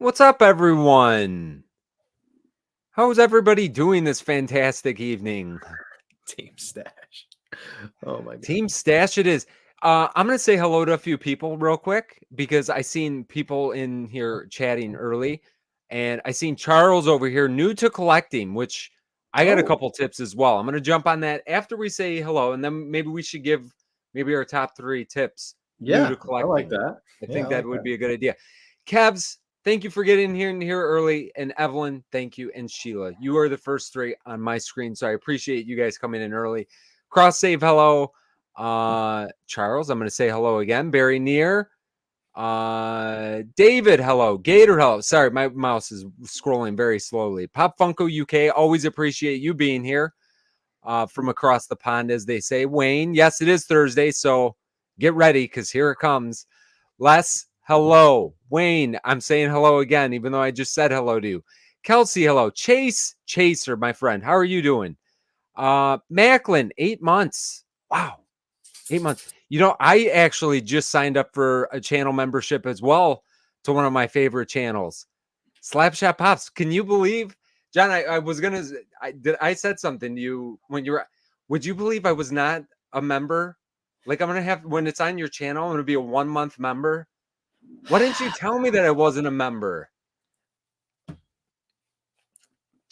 What's up, everyone? How's everybody doing this fantastic evening? Team stash. Oh my god. Team Stash it is. I'm going to say hello to a few people real quick because I seen people in here chatting early, and I seen Charles over here, new to collecting, which I got a couple tips as well. I'm going to jump on that after we say hello, and then maybe we should give maybe our top 3 tips new to Yeah, I like collecting. that. I Yeah, think I that like would that. be a good idea. Kevs, thank you for getting here early, and Evelyn, thank you, and Sheila, you are the first 3 on my screen, so I appreciate you guys coming in early. Cross save hello. Charles, I'm going to say hello again. Barry Near. David, hello. Gator, hello. Sorry, my mouse is scrolling very slowly. Pop Funko UK, always appreciate you being here from across the pond, as they say. Wayne, yes, it is Thursday, so get ready because here it comes. Les, hello. Wayne, I'm saying hello again, even though I just said hello to you. Kelsey, hello. Chase, Chaser, my friend, how are you doing? Macklin, 8 months. Wow. 8 months. You know, I actually just signed up for a channel membership as well to one of my favorite channels, Slapshot Pops. Can you believe, John? I was gonna. I said something to you when you were. Would you believe I was not a member? Like I'm gonna have when it's on your channel, I'm gonna be a 1 month member. Why didn't you tell me that I wasn't a member?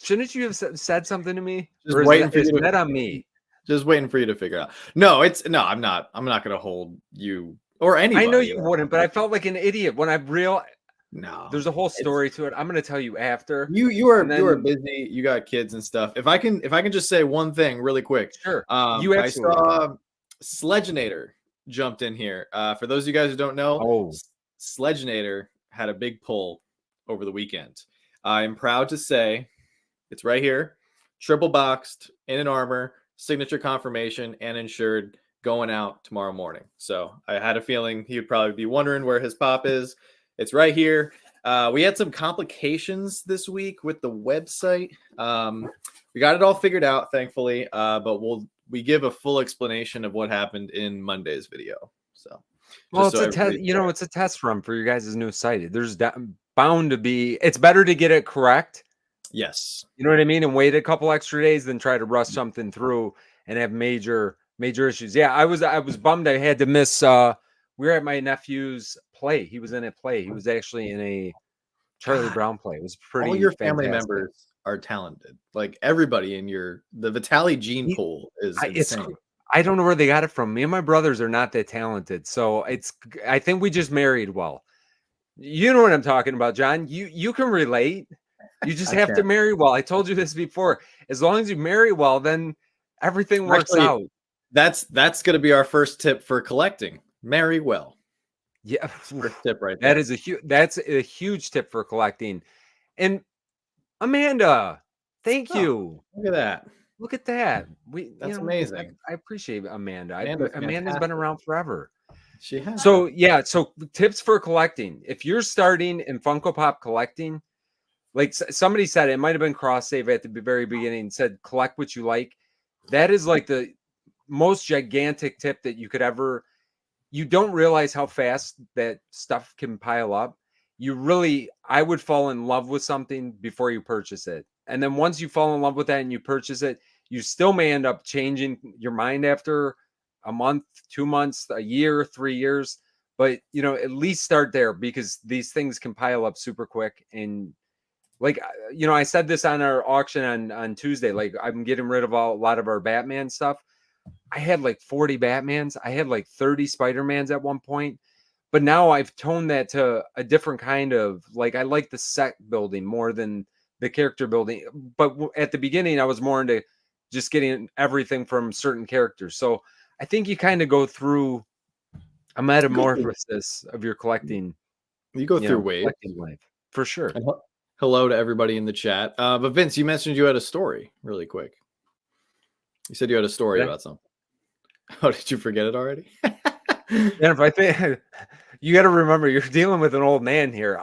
Shouldn't you have said something to me? Just Or waiting for is you to that on me? just waiting for you to figure out. No, I'm not gonna hold you or I know anybody. you wouldn't, but I felt like an idiot when I real. No. There's a whole It's story to it. I'm going to tell you after. you And are then, busy, you got kids and stuff. If I can just say one thing really quick. sure, you I absolutely can. saw Sledgenator jumped in here. For those of you guys who don't know, Oh, Sledgenator had a big pull over the weekend. I'm proud to say it's right here, triple boxed in an armor, signature confirmation, and insured going out tomorrow morning. So I had a feeling he would probably be wondering where his pop is. It's right here. We had some complications this week with the website. We got it all figured out, thankfully, but we give a full explanation of what happened in Monday's video. So, well, just it's so a test. everybody's You know, aware. it's a test run for your guys' new site. There's bound to be. It's better to get it correct. Yes. You know what I mean, and wait a couple extra days than try to rush something through and have major issues. Yeah, I was bummed. I had to miss. We were at my nephew's play. He was in a play. He was actually in a Charlie God, Brown play. It was all pretty your family fantastic. members are talented. Like everybody in the Vitali gene He, pool is it's insane. I don't know where they got it from. Me and my brothers are not that talented, so I think we just married well. You know what I'm talking about, John. You can relate. You just I have to can't. marry well. I told you this before. As long as you marry well, then everything works Actually, out. that's going to be our first tip for collecting. Marry well. Yeah, First tip right that there. is that's a huge tip for collecting. And Amanda, thank Oh, you. look at that. Look at that. That's amazing. I appreciate Amanda. Amanda's Amanda's been fantastic. around forever. She has. So yeah, so tips for collecting. If you're starting in Funko Pop collecting, like somebody said, it might have been cross save at the very beginning, said collect what you like. That is like the most gigantic tip that you could ever. You don't realize how fast that stuff can pile up. I would fall in love with something before you purchase it. And then once you fall in love with that and you purchase it, you still may end up changing your mind after a month, 2 months, a year, 3 years. But, at least start there because these things can pile up super quick. And like, I said this on our auction on Tuesday, like I'm getting rid of a lot of our Batman stuff. I had like 40 Batmans. I had like 30 Spider-Mans at one point. But now I've toned that to a different kind of like I like the set building more than the character building. But at the beginning, I was more into just getting everything from certain characters. So I think you kind of go through a metamorphosis of your collecting, You go through waves. collecting life for sure. And hello to everybody in the chat. But Vince, you mentioned you had a story really quick. You said you had a story about something. Oh, did you forget it already? And if I think you got to remember, you're dealing with an old man here.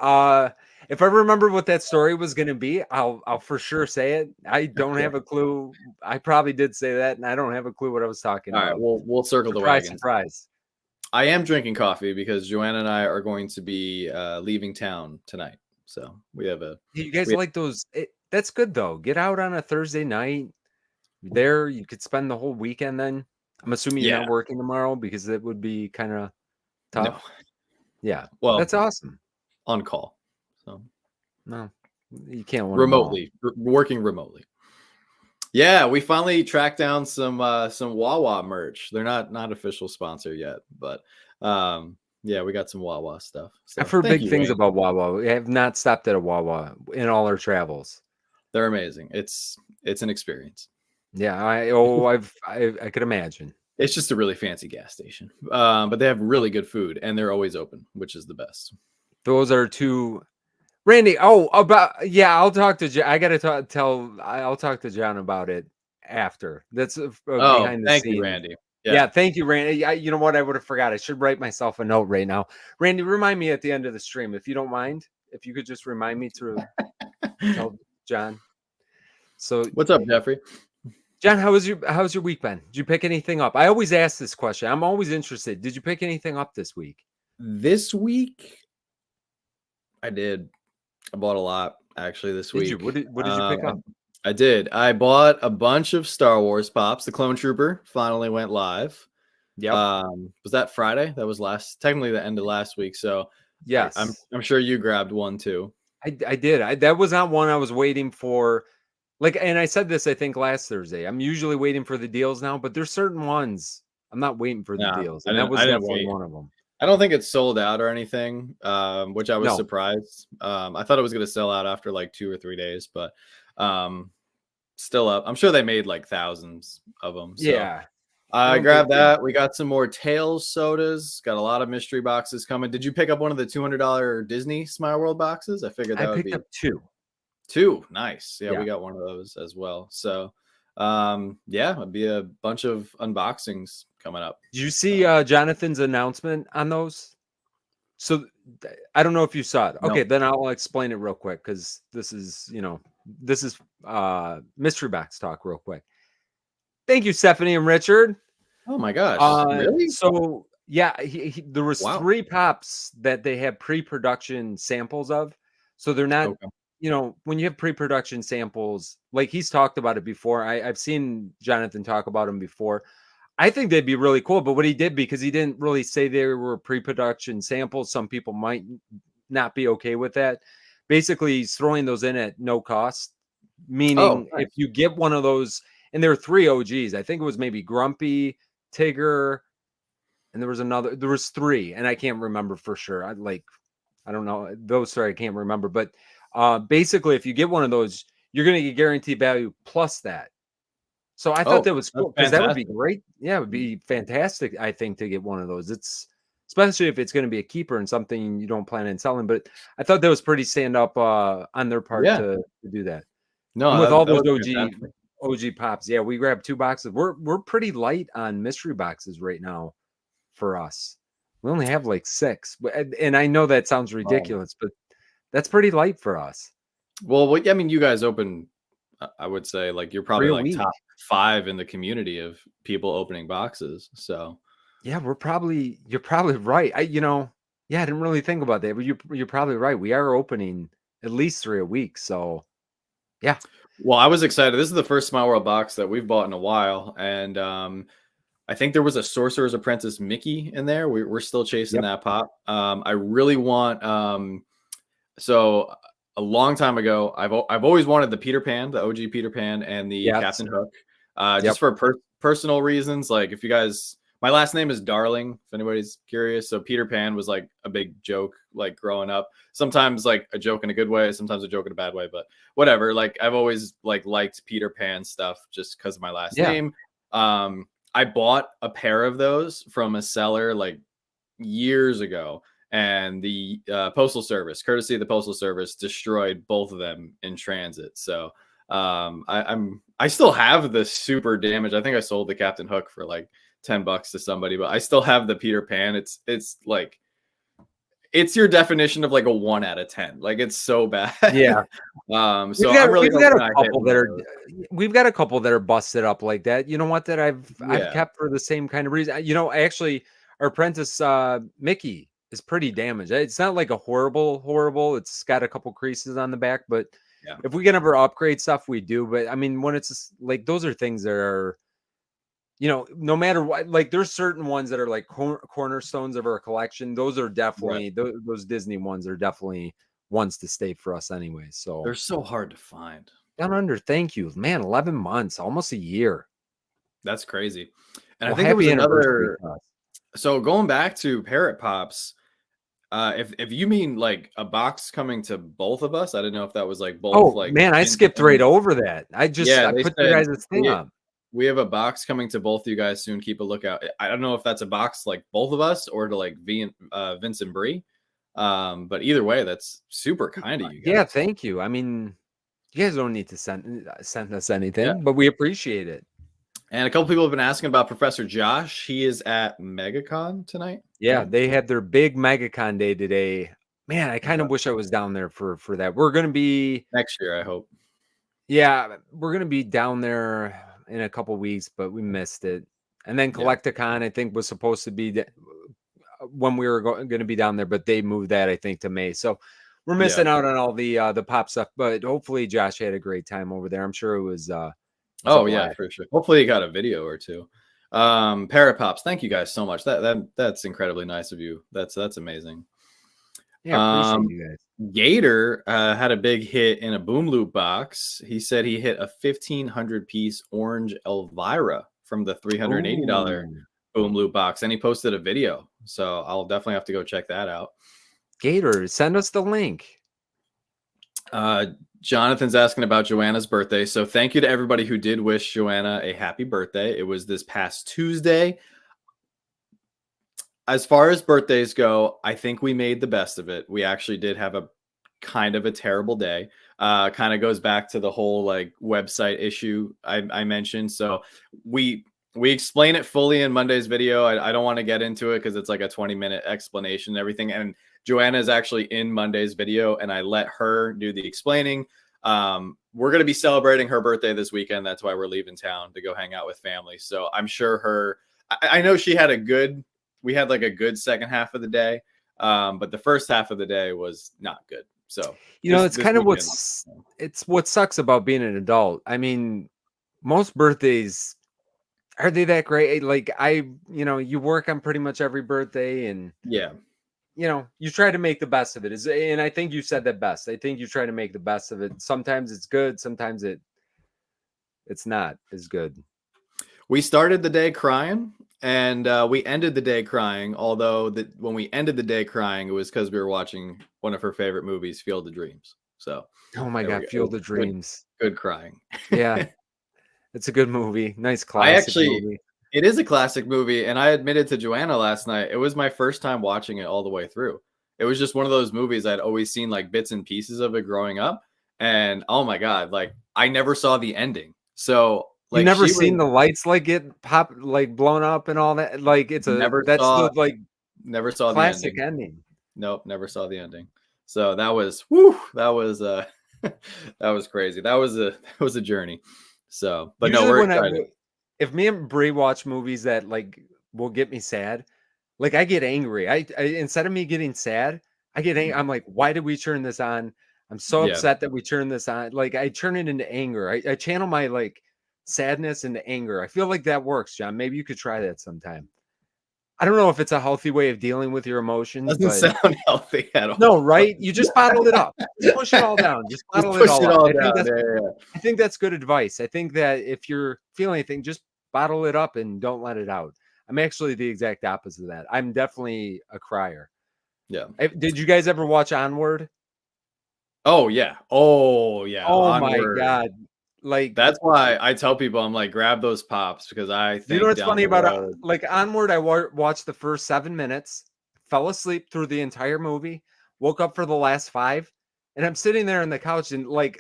If I remember what that story was going to be, I'll for sure say it. I don't have a clue. I probably did say that, and I don't have a clue what I was talking All right, about. we'll circle the Surprise, wagons. surprise. I am drinking coffee because Joanna and I are going to be leaving town tonight. So we have a. You guys We, like those? That's good though. Get out on a Thursday night. There, you could spend the whole weekend. Then I'm assuming you're yeah. not working tomorrow because it would be kind of No. tough. Yeah, Well, that's awesome. on call. So No, you can't win them all. remotely, working remotely. Yeah, we finally tracked down some Wawa merch. They're not official sponsor yet, but yeah, we got some Wawa stuff. So I've heard thank big you, things Randy. about Wawa. We have not stopped at a Wawa in all our travels. They're amazing. It's an experience. Yeah, I could imagine. It's just a really fancy gas station, but they have really good food and they're always open, which is the best. Those are two. Randy, I'll talk to John. I gotta I'll talk to John about it after. That's behind the thank scenes. you, Randy. Yeah, thank you, Randy. You know what? I would have forgot. I should write myself a note right now. Randy, remind me at the end of the stream, if you don't mind, if you could just remind me to tell John. So what's up, Jeffrey? John, how's your week been? Did you pick anything up? I always ask this question. I'm always interested. Did you pick anything up this week? This week, I did. I bought a lot actually this week. What did you pick up? I did. I bought a bunch of Star Wars pops. The Clone Trooper finally went live. Yeah. Was that Friday? That was technically the end of last week. So yes, I'm sure you grabbed one too. I did. That was not one I was waiting for. Like, and I said this, I think last Thursday. I'm usually waiting for the deals now, but there's certain ones I'm not waiting for the deals, and that was definitely one of them. I don't think it's sold out or anything, which I was No. surprised. I thought it was going to sell out after like 2 or 3 days, but still up. I'm sure they made like thousands of them. So. Yeah. I grabbed that. We got some more Tails sodas. Got a lot of mystery boxes coming. Did you pick up one of the $200 Disney Smile World boxes? I figured that would be. I picked up two. Two. Nice. Yeah, we got one of those as well. So, yeah, it'll be a bunch of unboxings coming up. Did you see Jonathan's announcement on those? So I don't know if you saw it. Okay, then I'll explain it real quick because this is mystery box talk real quick. Thank you, Stephanie and Richard. Oh my gosh! Really? So yeah, there was 3 pops that they have pre-production samples of. So they're not, when you have pre-production samples, like he's talked about it before. I've seen Jonathan talk about them before. I think they'd be really cool. But what he did, because he didn't really say they were pre-production samples, some people might not be okay with that. Basically, he's throwing those in at no cost, meaning if you get one of those. And there were 3 OGs. I think it was maybe Grumpy, Tigger, and there was 3, and I can't remember for sure. I don't know. Those 3 I can't remember. But basically, if you get one of those, you're going to get guaranteed value plus that. So I thought that was cool because that would be great. Yeah, it would be fantastic, I think, to get one of those. It's especially if it's going to be a keeper and something you don't plan on selling. But I thought that was pretty stand up on their part to do that. No, and with all those OG pops. Yeah, we grabbed 2 boxes. We're pretty light on mystery boxes right now for us. We only have like 6. And I know that sounds ridiculous, but that's pretty light for us. Well, I mean, you guys open, I would say, like you're probably like top 5 in the community of people opening boxes. So yeah, you're probably right. I didn't really think about that, but you're probably right. We are opening at least 3 a week. So yeah. Well, I was excited. This is the first Smile World box that we've bought in a while. And I think there was a Sorcerer's Apprentice Mickey in there. We're still chasing that pop. I really want so a long time ago, I've always wanted the Peter Pan, the OG Peter Pan, and the Captain Hook. Just for personal reasons. Like if you guys, my last name is Darling, if anybody's curious. So Peter Pan was like a big joke, like growing up. Sometimes like a joke in a good way, sometimes a joke in a bad way, but whatever. Like I've always liked Peter Pan stuff just because of my last name. I bought a pair of those from a seller like years ago, and the Postal Service, courtesy of the Postal Service, destroyed both of them in transit. So I still have the super damaged. I think I sold the Captain Hook for like $10 to somebody, but I still have the Peter Pan. It's like, it's your definition of like a 1 out of 10. Like it's so bad. Yeah. So we've got a couple that are busted up like that. You know what? That I've kept for the same kind of reason. Actually, our apprentice Mickey is pretty damaged. It's not like a horrible. It's got a couple creases on the back, but Yeah. if we can ever upgrade stuff, we do. But I mean, when it's just, like, those are things that are, no matter what, like there's certain ones that are like cornerstones of our collection. Those are definitely those Disney ones are definitely ones to stay for us anyway. So They're so hard to find. Down Under, thank you, man. 11 months, almost a year. That's crazy. And Well, I think there was happy anniversary another. to us. So going back to Parrot Pops, if you mean like a box coming to both of us, I didn't know if that was like both. Oh Like man, I skipped right over that. I they put said your guys' thing up. we have a box coming to both of you guys soon. Keep a lookout. I don't know if that's a box like both of us or to like Vince and Bree. But either way, that's super kind of you guys. Yeah, thank you. I mean, you guys don't need to send us anything, but we appreciate it. And a couple people have been asking about Professor Josh. He is at MegaCon tonight. Yeah, they had their big MegaCon day today. Man, I kind of wish I was down there for that. We're gonna be next year, I hope. Yeah, we're gonna be down there in a couple weeks, but we missed it. And then Collecticon, I think, was supposed to be when we were going to be down there, but they moved that, I think, to May. So we're missing out on all the pop stuff. But hopefully, Josh had a great time over there. I'm sure it was. Oh yeah, for sure. Hopefully, you got a video or two. Parrot Pops, thank you guys so much. That's incredibly nice of you. That's amazing. Yeah, appreciate you guys. Gator had a big hit in a Boom Loop box. He said he hit a 1,500 piece orange Elvira from the $380 Boom Loop box, and he posted a video. So I'll definitely have to go check that out. Gator, send us the link. Jonathan's asking about Joanna's birthday. So thank you to everybody who did wish Joanna a happy birthday. It was this past Tuesday. As far as birthdays go, I think we made the best of it. We actually did have a kind of a terrible day. Kind of goes back to the whole like website issue I mentioned. So we explain it fully in Monday's video. I don't want to get into it because it's like a 20-minute explanation and everything. And Joanna is actually in Monday's video, and I let her do the explaining. We're going to be celebrating her birthday this weekend. That's why we're leaving town to go hang out with family. So I'm sure I know she had we had like a good second half of the day. But the first half of the day was not good. So, it's kind of what sucks about being an adult. I mean, most birthdays, are they that great? Like you work on pretty much every birthday, and you try to make the best of it. And I think you said that best. I think you try to make the best of it. Sometimes it's good. Sometimes it's not as good. We started the day crying, and we ended the day crying. Although when we ended the day crying, it was because we were watching one of her favorite movies, Field of Dreams. So, oh my God, Field of Dreams. Good crying. Yeah, it's a good movie. Nice classic movie. It is a classic movie, and I admitted to Joanna last night, it was my first time watching it all the way through. It was just one of those movies I'd always seen like bits and pieces of it growing up, and oh my God, like I never saw the ending. So like, you never seen the lights like get pop, like blown up and all that. Like never saw the classic ending. Nope, never saw the ending. So that was that was crazy. That was a journey. So, but usually we're excited. If me and Bree watch movies that like will get me sad, like I get angry. I instead of me getting sad, I get angry. I'm like, why did we turn this on? I'm so upset that we turned this on. Like I turn it into anger. I channel my like sadness into anger. I feel like that works, John. Maybe you could try that sometime. I don't know if it's a healthy way of dealing with your emotions. Doesn't sound healthy at all. No, right? You just bottle it up. Just push it all down. Just bottle it all up. I think that's good advice. I think that if you're feeling anything, just bottle it up and don't let it out. I'm actually the exact opposite of that. I'm definitely a crier. Yeah. Did you guys ever watch Onward? Oh yeah. Oh yeah. Oh Onward. My God. Like that's why I tell people I'm like, grab those pops, because I think what's funny about like Onward. I watched the first 7 minutes, fell asleep through the entire movie, woke up for the last 5, and I'm sitting there on the couch and like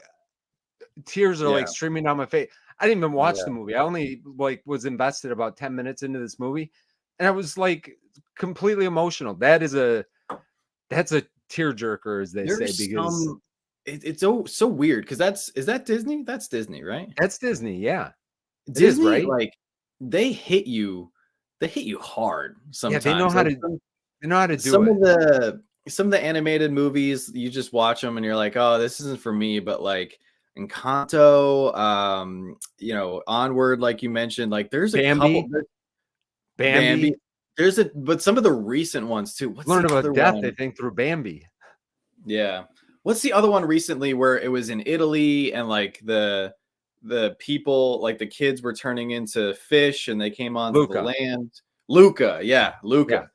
tears are like streaming down my face. I didn't even watch the movie. I only like was invested about 10 minutes into this movie, and I was like completely emotional. That's a tearjerker, as they say, because it's so weird, because is that Disney? That's Disney, right? That's Disney, yeah. Disney, right? Like they hit you hard sometimes. Yeah, they I know how to do some it. of the animated movies, you just watch them and you're like, oh, this isn't for me. But like Encanto, Onward, like you mentioned, like there's a couple. Bambi. Bambi. But some of the recent ones too. What's Learned the about other death, one? I think, through Bambi. Yeah. What's the other one recently where it was in Italy and like the people, like the kids were turning into fish and they came onto the Luca. land? Luca. Yeah. Luca. Yeah.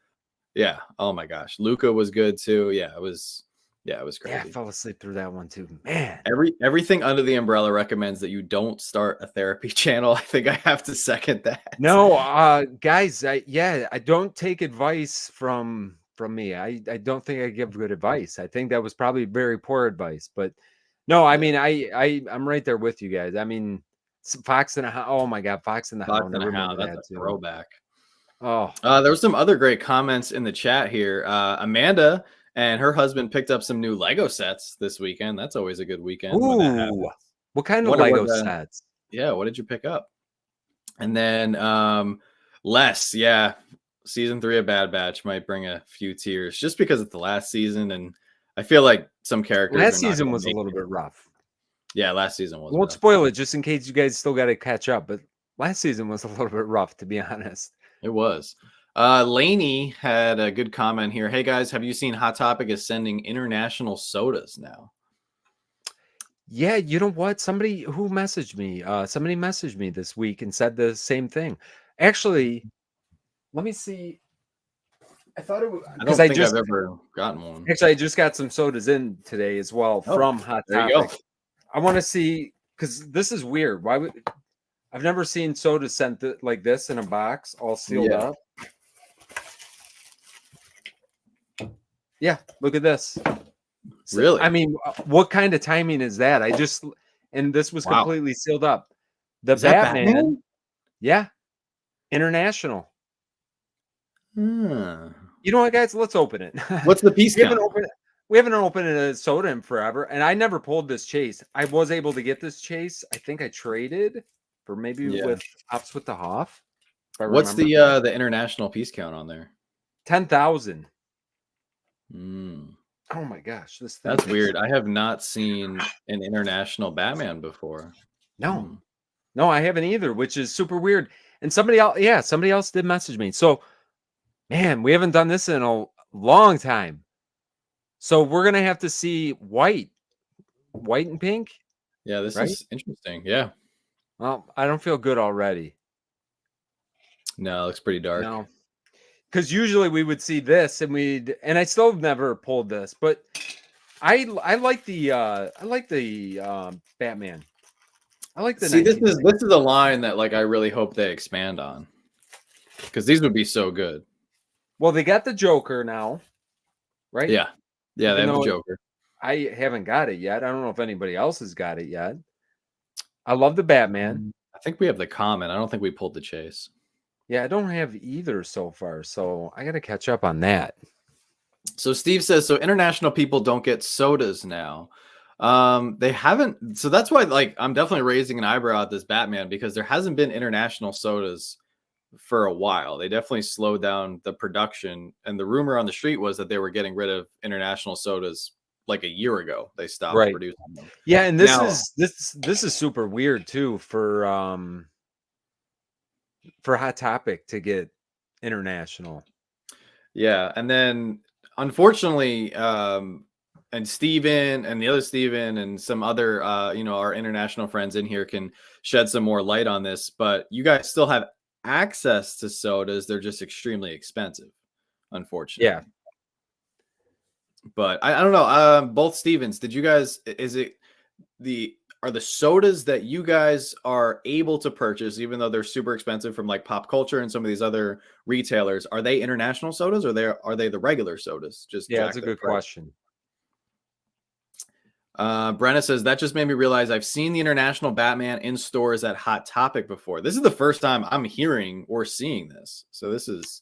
Yeah. Oh my gosh. Luca was good too. Yeah, it was crazy. Yeah, I fell asleep through that one too. Man. Everything under the umbrella recommends that you don't start a therapy channel. I think I have to second that. No, guys, I don't take advice from me. I don't think I give good advice. I think that was probably very poor advice. But no, I mean, I'm right there with you guys. I mean, Fox and a oh my God, Fox and the Fox Hound. and I a Hound. remember That's that a too. throwback. Oh, there were some other great comments in the chat here. Amanda and her husband picked up some new Lego sets this weekend. That's always a good weekend when that happens. What kind of Wonder Lego what sets? Yeah, what did you pick up? And then Les, yeah, season 3 of Bad Batch might bring a few tears just because it's the last season, and I feel like some characters. Last season was a little bit rough. Yeah, last season was. Won't spoil it just in case you guys still got to catch up. But last season was a little bit rough, to be honest. It was. Lainey had a good comment here. Hey guys, have you seen Hot Topic is sending international sodas now? Yeah, you know what? Somebody messaged me this week and said the same thing. Actually, let me see. I thought it was because I've ever gotten one. Actually, I just got some sodas in today as well from Hot Topic. I want to see, because this is weird. Why would I've never seen soda sent like this in a box, all sealed up. Yeah, look at this. Really? I mean, what kind of timing is that? And this was completely sealed up. The Batman? Yeah, international. You know what, guys? Let's open it. What's the piece count? We haven't opened a soda in forever, and I never pulled this chase. I was able to get this chase. I think I traded for maybe with Ops with the Hoff. What's the international piece count on there? 10,000. Oh my gosh, that's weird. I have not seen an international Batman before. No, I haven't either, which is super weird. And somebody else did message me. So, man, we haven't done this in a long time. So we're gonna have to see white and pink. Yeah, this is interesting. Yeah. Well, I don't feel good already. No, it looks pretty dark. No. Because usually we would see this and I still never pulled this, but I like the Batman. I like the this is a line that like I really hope they expand on, because these would be so good. Well, they got the Joker now, right? Yeah, they have the Joker. I haven't got it yet. I don't know if anybody else has got it yet. I love the Batman. I think we have the comment. I don't think we pulled the chase. Yeah, I don't have either so far, so I got to catch up on that. So Steve says, so international people don't get sodas now. They haven't. So that's why, like, I'm definitely raising an eyebrow at this Batman, because there hasn't been international sodas for a while. They definitely slowed down the production, and the rumor on the street was that they were getting rid of international sodas like a year ago. They stopped producing them. Yeah, and this is super weird too for Hot Topic to get international. Yeah, and then unfortunately, and Steven and the other Steven and some other our international friends in here can shed some more light on this, but you guys still have access to sodas. They're just extremely expensive, unfortunately. Yeah. But I don't know. Both Stevens, did you guys, are the sodas that you guys are able to purchase, even though they're super expensive from like Pop Culture and some of these other retailers, are they international sodas, or are they the regular sodas? That's a good question. Brenna says, that just made me realize I've seen the international Batman in stores at Hot Topic before. This is the first time I'm hearing or seeing this, so this is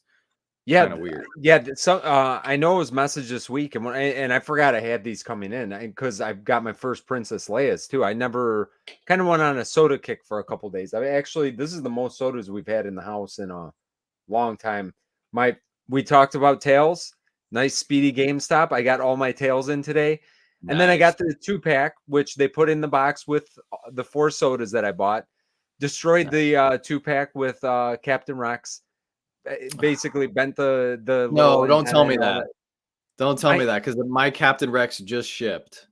kind of weird. Yeah, so I know it was messaged this week, and I forgot I had these coming in because I've got my first Princess Leia's too. I never kind of went on a soda kick for a couple of days. This is the most sodas we've had in the house in a long time. We talked about Tails. Nice speedy GameStop. I got all my tails in today. And then I Nice. got the 2-pack, which they put in the box with the 4 sodas that I bought. Destroyed the 2-pack with Captain Rex. Basically bent the little No, don't tell antenna me and all that. Don't tell me that, because my Captain Rex just shipped.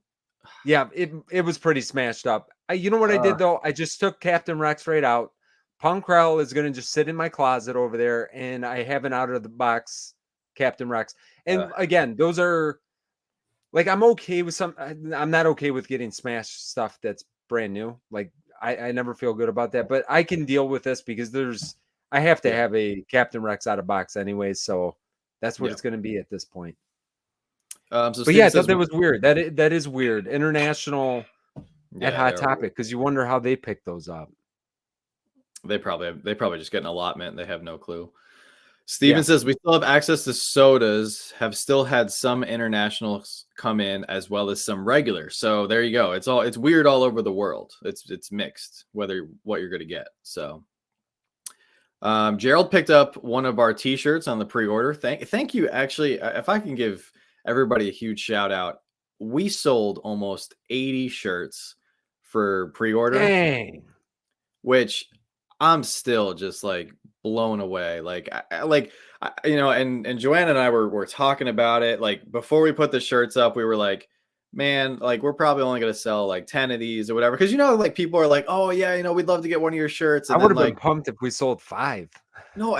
Yeah, it was pretty smashed up. You know what I did though? I just took Captain Rex right out. Punkrell is gonna just sit in my closet over there, and I have an out of the box Captain Rex. And again, those are like I'm okay with some. I'm not okay with getting smashed stuff that's brand new. Like I never feel good about that, but I can deal with this because I have to have a Captain Rex out of box anyways, so that's what it's gonna be at this point. So But Steve yeah, I says thought that was weird. That is weird. International at Hot Topic, because you wonder how they pick those up. They probably just get an allotment. They have no clue. Steven says we still have access to sodas, have still had some internationals come in as well as some regular. So there you go. It's weird all over the world. It's mixed what you're going to get. So Gerald picked up one of our t-shirts on the pre-order. Thank you. Actually, if I can give everybody a huge shout out, we sold almost 80 shirts for pre-order. Dang. Which I'm still just like blown away. Like, you know, and Joanna and I were talking about it. Like before we put the shirts up, we were like, man, like we're probably only going to sell like 10 of these or whatever. Cause you know, like people are like, oh yeah, you know, we'd love to get one of your shirts. And I would then have been like, pumped if we sold 5. no,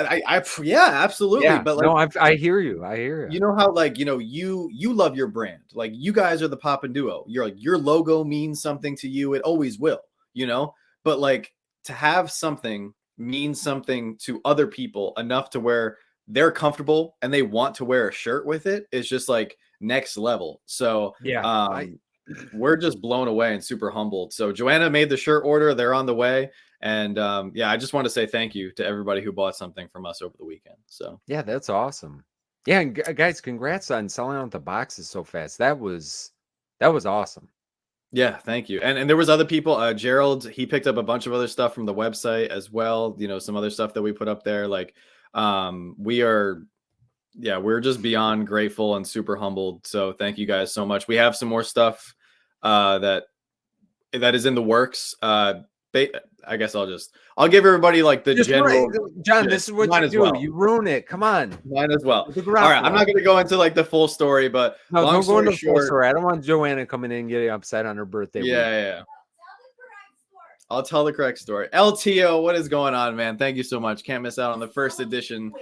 yeah, absolutely. Yeah, But like, no, I hear you. I hear you. You know how like, you know, you love your brand. Like you guys are the Poppin Duo. You're like, your logo means something to you. It always will, you know, but like to have something mean something to other people enough to where they're comfortable and they want to wear a shirt with it is just like next level. So yeah, we're just blown away and super humbled. So Joanna made the shirt order. They're on the way. And yeah, I just want to say thank you to everybody who bought something from us over the weekend. So yeah, that's awesome. Yeah, and guys, congrats on selling out the boxes so fast. That was awesome. Yeah, thank you. And there was other people. Gerald, he picked up a bunch of other stuff from the website as well. You know, some other stuff that we put up there. Like we're just beyond grateful and super humbled. So thank you guys so much. We have some more stuff that is in the works. I guess I'll give everybody like the Just general. John, this is what you do. Well. You ruin it. Come on. Mine as well. All right, I'm not going to go into like the full story, but no, long don't go into story short, full story. I don't want Joanna coming in and getting upset on her birthday. Yeah. I'll tell the correct story. LTO, what is going on, man? Thank you so much. Can't miss out on the first edition.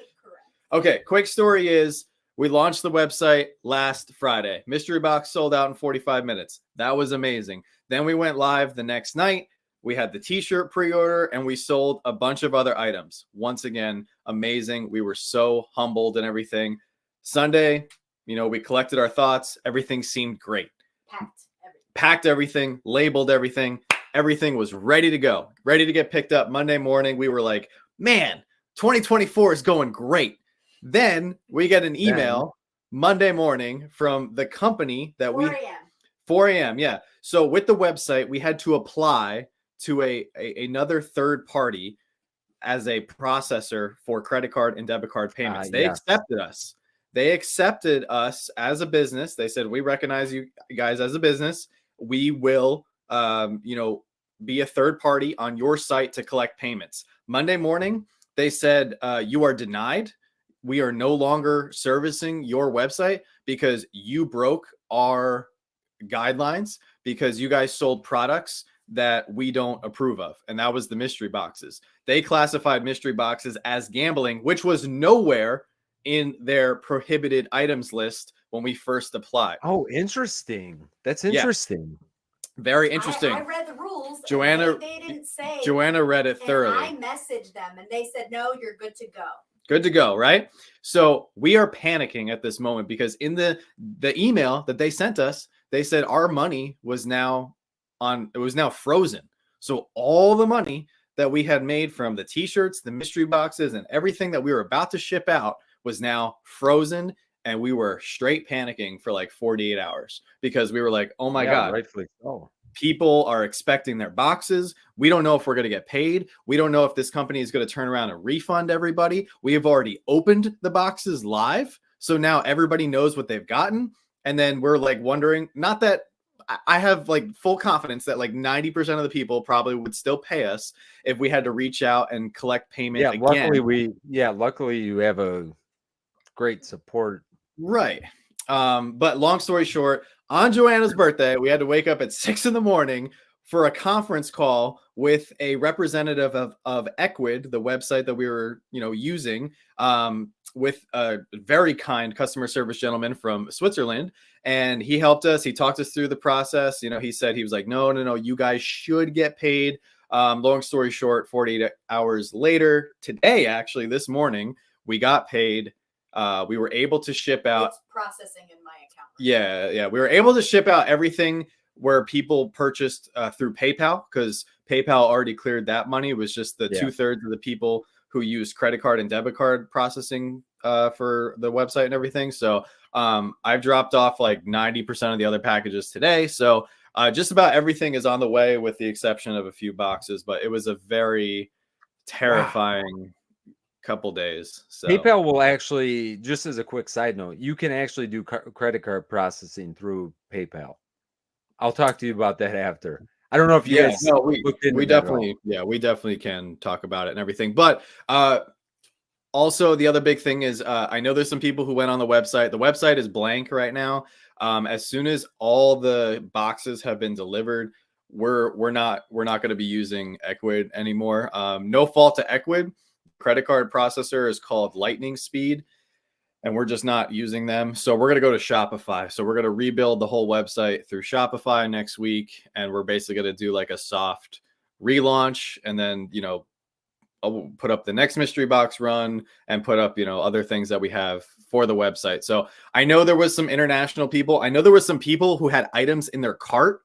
Okay, quick story is we launched the website last Friday. Mystery box sold out in 45 minutes. That was amazing. Then we went live the next night. We had the t-shirt pre-order and we sold a bunch of other items. Once again, amazing. We were so humbled and everything. Sunday, you know, we collected our thoughts. Everything seemed great. Packed everything, labeled everything. Everything was ready to go, ready to get picked up. Monday morning, we were like, man, 2024 is going great. Then we get an email Monday morning from the company that 4 a.m. Yeah. So with the website, we had to apply to another third party as a processor for credit card and debit card payments. They accepted us. They accepted us as a business. They said, we recognize you guys as a business. We will, be a third party on your site to collect payments. Monday morning, they said, you are denied. We are no longer servicing your website because you broke our guidelines because you guys sold products that we don't approve of. And that was the mystery boxes. They classified mystery boxes as gambling, which was nowhere in their prohibited items list when we first applied. Oh, interesting. That's interesting. Yeah. Very interesting. I read the rules. Joanna, they didn't say. Joanna read it thoroughly. I messaged them and they said, no, you're good to go. Good to go, right? So we are panicking at this moment because in the email that they sent us, they said our money was now frozen. So all the money that we had made from the t-shirts, the mystery boxes, and everything that we were about to ship out was now frozen. And we were straight panicking for like 48 hours because we were like, oh my God, rightfully so. People are expecting their boxes. We don't know if we're going to get paid. We don't know if this company is going to turn around and refund everybody. We have already opened the boxes live. So now everybody knows what they've gotten. And then we're like wondering, not that I have like full confidence that like 90% of the people probably would still pay us if we had to reach out and collect payment Yeah, again. luckily you have a great support. Right. But long story short, on Joanna's birthday, we had to wake up at 6 a.m. for a conference call with a representative of Equid, the website that we were, using, with a very kind customer service gentleman from Switzerland. And he helped us. He talked us through the process. He said, he was like, no, you guys should get paid. Long story short, 48 hours later, today, actually, this morning, we got paid. We were able to ship out. It's processing in my account. Yeah. We were able to ship out everything where people purchased through PayPal, because PayPal already cleared that money. It was just the 2/3 of the people who used credit card and debit card processing for the website and everything. So I've dropped off like 90% of the other packages today. So just about everything is on the way, with the exception of a few boxes. But it was a very terrifying couple days. So PayPal will actually, just as a quick side note, you can actually do credit card processing through PayPal. I'll talk to you about that after. I don't know if you guys we definitely can talk about it and everything. But also the other big thing is I know there's some people who went on the website. The website is blank right now. As soon as all the boxes have been delivered, we're not going to be using Equid anymore. No fault to Equid. Credit card processor is called Lightning Speed, and we're just not using them. So we're going to go to Shopify. So we're going to rebuild the whole website through Shopify next week. And we're basically going to do like a soft relaunch, and then, I'll put up the next mystery box run and put up, other things that we have for the website. So I know there was some international people. I know there was some people who had items in their cart,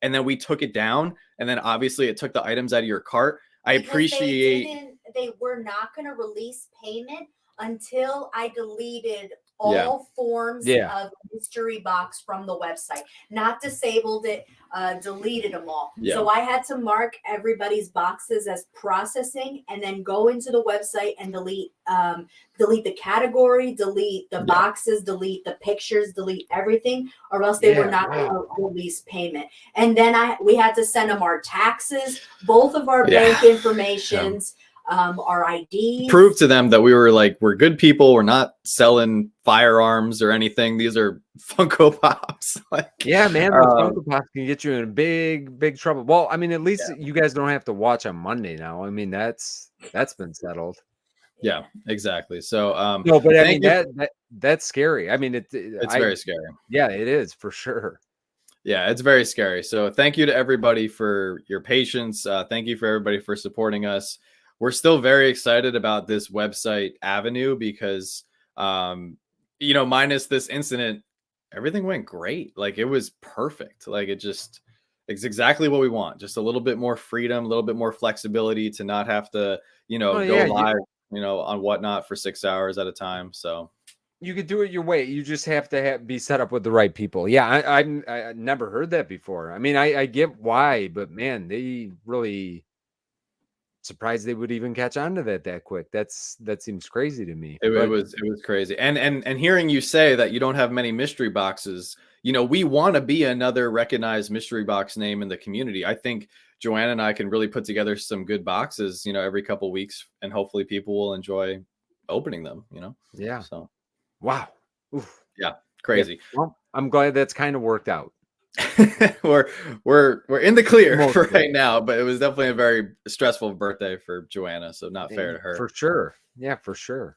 and then we took it down. And then obviously it took the items out of your cart. I appreciate they were not going to release payment until I deleted all forms of mystery box from the website. Not disabled it, deleted them all. Yeah. So I had to mark everybody's boxes as processing, and then go into the website and delete the category, delete the boxes, delete the pictures, delete everything, or else they were not going to release payment. And then we had to send them our taxes, both of our bank informations. Our ID, prove to them that we're good people. We're not selling firearms or anything. These are Funko Pops. Man, those Funko Pops can get you in big trouble. Well, I mean, at least you guys don't have to watch on Monday now. I mean, that's been settled. Yeah, exactly. So no, but I mean that's scary. I mean, it's very scary. Yeah, it is for sure. Yeah, it's very scary. So thank you to everybody for your patience. Thank you for everybody for supporting us. We're still very excited about this website avenue because, minus this incident, everything went great. Like, it was perfect. Like, it's exactly what we want. Just a little bit more freedom, a little bit more flexibility to not have to, go live, on whatnot for 6 hours at a time. So you could do it your way. You just have to be set up with the right people. Yeah, I never heard that before. I mean, I get why, but man, they really... surprised they would even catch on to that quick. That seems crazy to me. It was crazy. And hearing you say that you don't have many mystery boxes, we want to be another recognized mystery box name in the community. I think Joanna and I can really put together some good boxes, every couple of weeks, and hopefully people will enjoy opening them, Yeah. So wow. Oof. Yeah, crazy. Yeah. Well, I'm glad that's kind of worked out. we're in the clear for right now, but it was definitely a very stressful birthday for Joanna, so not fair to her. For sure. Yeah, for sure.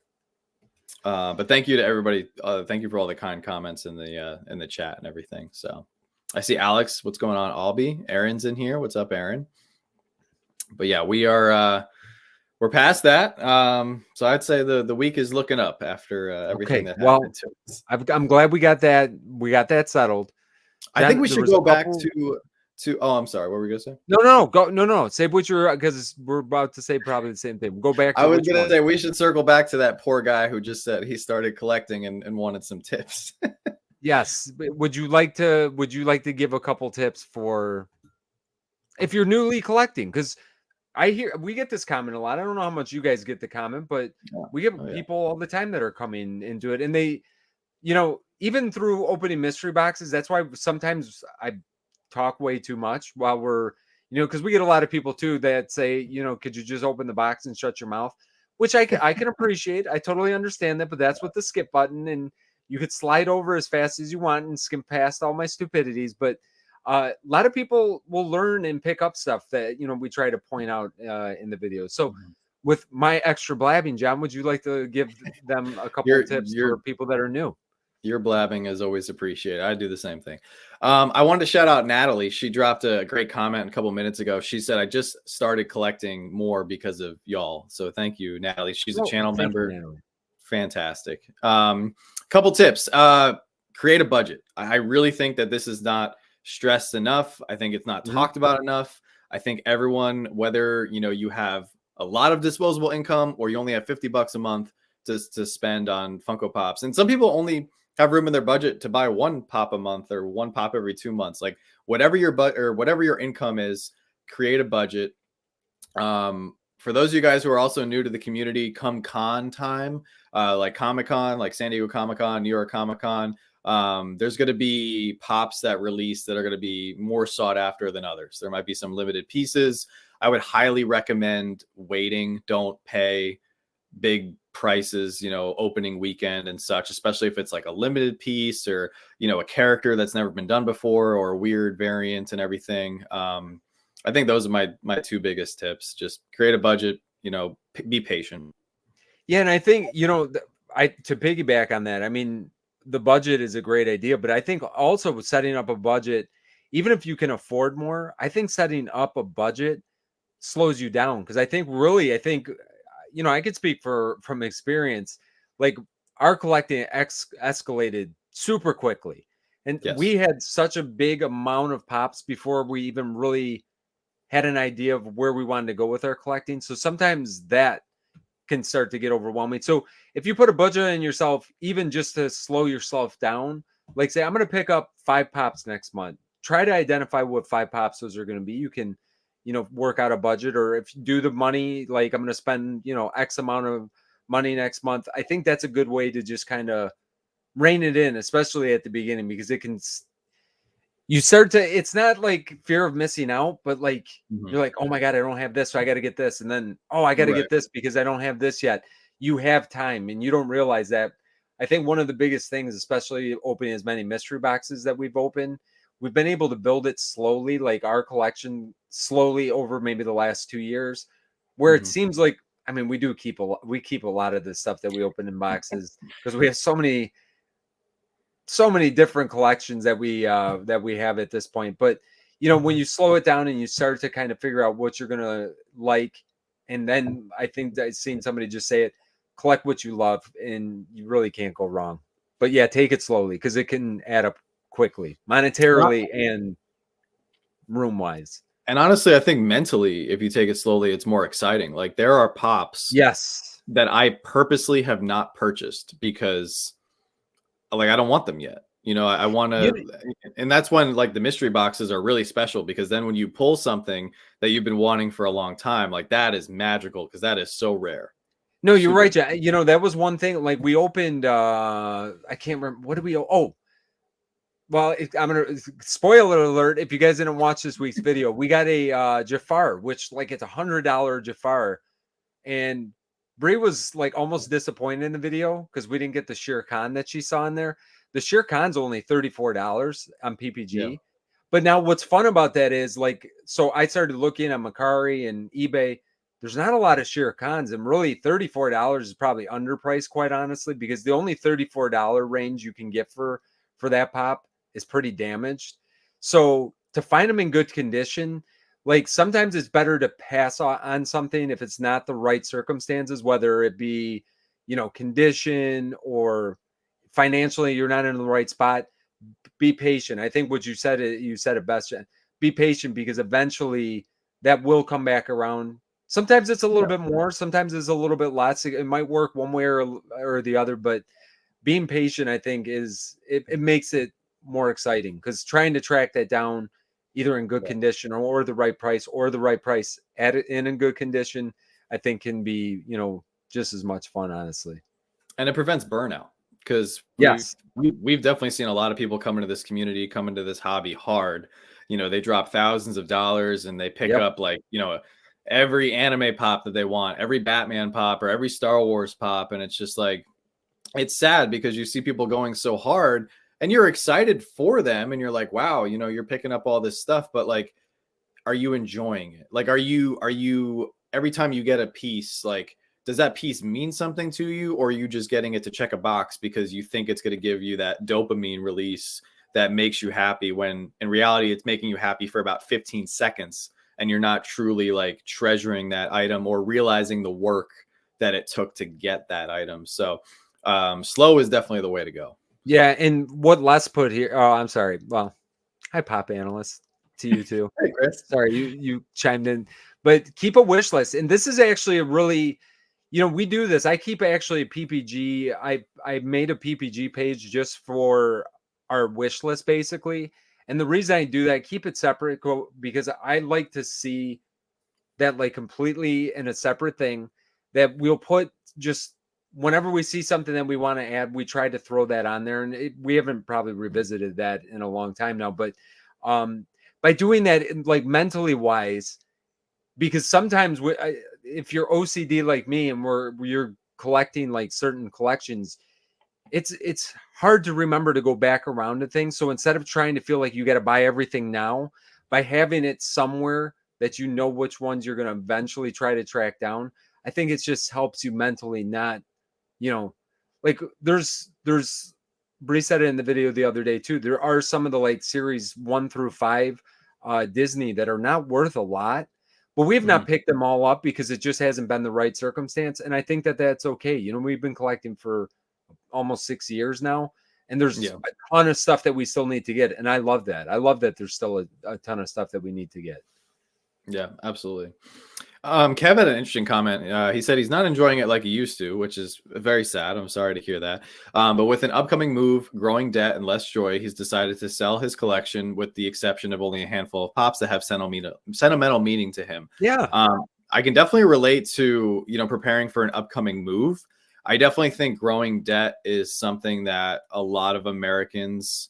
But thank you to everybody. Thank you for all the kind comments in the chat and everything. So I see Alex. What's going on, Albie? Aaron's in here. What's up, Aaron? But yeah, we're past that. So I'd say the week is looking up after everything that happened to us. I'm glad we got that settled. I think we should go back to. Oh, I'm sorry. What were we gonna say? No. Say what you're, because we're about to say probably the same thing. Go back. I was gonna say we should circle back to that poor guy who just said he started collecting and wanted some tips. Yes. Would you like to give a couple tips for if you're newly collecting? Because we get this comment a lot. I don't know how much you guys get the comment, but we get people all the time that are coming into it, and even through opening mystery boxes, that's why sometimes I talk way too much while we're, because we get a lot of people too that say, could you just open the box and shut your mouth? Which I can appreciate. I totally understand that, but that's with the skip button, and you could slide over as fast as you want and skim past all my stupidities. But a lot of people will learn and pick up stuff that we try to point out in the video. So with my extra blabbing, John, would you like to give them a couple of tips for people that are new? Your blabbing is always appreciated. I do the same thing. I wanted to shout out Natalie. She dropped a great comment a couple minutes ago. She said, I just started collecting more because of y'all. So thank you, Natalie. She's a channel member. Fantastic. Couple tips. Create a budget. I really think that this is not stressed enough. I think it's not talked about enough. I think everyone, whether you have a lot of disposable income or you only have $50 a month to spend on Funko Pops, and some people only have room in their budget to buy one pop a month or one pop every 2 months. Like whatever your income is, create a budget. For those of you guys who are also new to the community, come con time, like Comic-Con, like San Diego Comic-Con, New York Comic-Con, there's going to be pops that release that are going to be more sought after than others. There might be some limited pieces. I would highly recommend waiting. Don't pay big prices, opening weekend and such, especially if it's like a limited piece or, a character that's never been done before or a weird variant and everything. I think those are my two biggest tips. Just create a budget, be patient. Yeah. And I think, to piggyback on that, I mean, the budget is a great idea, but I think also setting up a budget, even if you can afford more, I think setting up a budget slows you down. Because I think I could speak from experience, like our collecting escalated super quickly. And we had such a big amount of pops before we even really had an idea of where we wanted to go with our collecting. So sometimes that can start to get overwhelming. So if you put a budget on yourself, even just to slow yourself down, like say, I'm going to pick up 5 pops next month, try to identify what 5 pops those are going to be. You can, work out a budget, or if you do the money, like I'm going to spend, X amount of money next month. I think that's a good way to just kind of rein it in, especially at the beginning, because it's not like fear of missing out, but like you're like, oh my God, I don't have this, so I got to get this. And then, I got to get this because I don't have this yet. You have time and you don't realize that. I think one of the biggest things, especially opening as many mystery boxes that we've opened, we've been able to build it slowly, like our collection slowly over maybe the last 2 years, where it seems like, I mean, we keep a lot of the stuff that we open in boxes because we have so many different collections that we have at this point. But when you slow it down and you start to kind of figure out what you're gonna like, and then I think I've seen somebody just say it, collect what you love, and you really can't go wrong. But yeah, take it slowly because it can add up quickly, monetarily and room wise. And honestly, I think mentally, if you take it slowly, it's more exciting. Like there are pops that I purposely have not purchased because like I don't want them yet. I want to, and that's when like the mystery boxes are really special, because then when you pull something that you've been wanting for a long time, like that is magical because that is so rare. No, you're right, Jack. That was one thing. Like we opened, I can't remember, what did we? Oh, well, I'm gonna spoiler alert. If you guys didn't watch this week's video, we got a Jafar, which like it's $100 Jafar, and Brie was like almost disappointed in the video because we didn't get the Shere Khan that she saw in there. The Shere Khan's only $34 on PPG. Yeah. But now what's fun about that is like, so I started looking at Mercari and eBay. There's not a lot of Shere Khans, and really $34 is probably underpriced, quite honestly, because the only $34 range you can get for that pop is pretty damaged. So to find them in good condition, like sometimes it's better to pass on something if it's not the right circumstances, whether it be, condition or financially you're not in the right spot. Be patient. I think what you said it best, Jen. Be patient because eventually that will come back around. Sometimes it's a little bit more, sometimes it's a little bit less. It might work one way or the other, but being patient, I think, it makes it more exciting, because trying to track that down either in good condition or the right price, at it in good condition, I think can be, just as much fun, honestly. And it prevents burnout. because Yes. we've definitely seen a lot of people come into this community, come into this hobby hard. You know, they drop thousands of dollars and they pick up like, you know, every anime pop that they want, every Batman pop or every Star Wars pop. And it's just like, it's sad because you see people going so hard and you're excited for them and you're like, wow, you know, you're picking up all this stuff, but like, are you enjoying it? Like, are you every time you get a piece, like, does that piece mean something to you, or are you just getting it to check a box because you think it's going to give you that dopamine release that makes you happy, when in reality it's making you happy for about 15 seconds and you're not truly like treasuring that item or realizing the work that it took to get that item. So slow is definitely the way to go. Yeah, and what Les put here, oh, I'm sorry. Well, hi, Pop Analyst, to you too. Hey, Chris. Sorry, you chimed in, but keep a wish list. And this is actually a really, you know, we do this. I keep actually a PPG. I made a PPG page just for our wish list, basically. And the reason I do that, keep it separate, because I like to see that like completely in a separate thing, that we'll put just whenever we see something that we want to add, we try to throw that on there. And we haven't probably revisited that in a long time now, but by doing that, like mentally wise, because sometimes if you're OCD like me and you're collecting like certain collections, it's hard to remember to go back around to things. So instead of trying to feel like you got to buy everything now, by having it somewhere that you know which ones you're going to eventually try to track down, I think it just helps you mentally not, you know, like there's Bree said it in the video the other day too. There are some of the like series 1 through 5 Disney that are not worth a lot, but we've not picked them all up because it just hasn't been the right circumstance. And I think that that's okay. You know, we've been collecting for almost 6 years now, and there's a ton of stuff that we still need to get. And I love that. I love that there's still a ton of stuff that we need to get. Yeah, absolutely. Kev had an interesting comment. He said he's not enjoying it like he used to, which is very sad. I'm sorry to hear that. But with an upcoming move, growing debt, and less joy, he's decided to sell his collection, with the exception of only a handful of pops that have sentimental meaning to him. Yeah. I can definitely relate to, you know, preparing for an upcoming move. I definitely think growing debt is something that a lot of Americans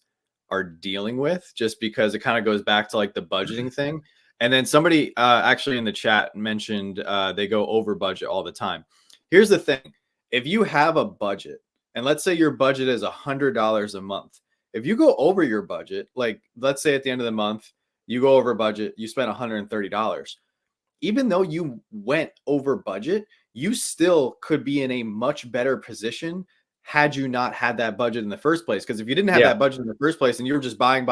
are dealing with, just because it kind of goes back to like the budgeting thing. And then somebody actually in the chat mentioned they go over budget all the time. Here's the thing. If you have a budget, and let's say your budget is $100 a month, if you go over your budget, like let's say at the end of the month, you go over budget, you spend $130. Even though you went over budget, you still could be in a much better position had you not had that budget in the first place. Because if you didn't have that budget in the first place and you were just buying,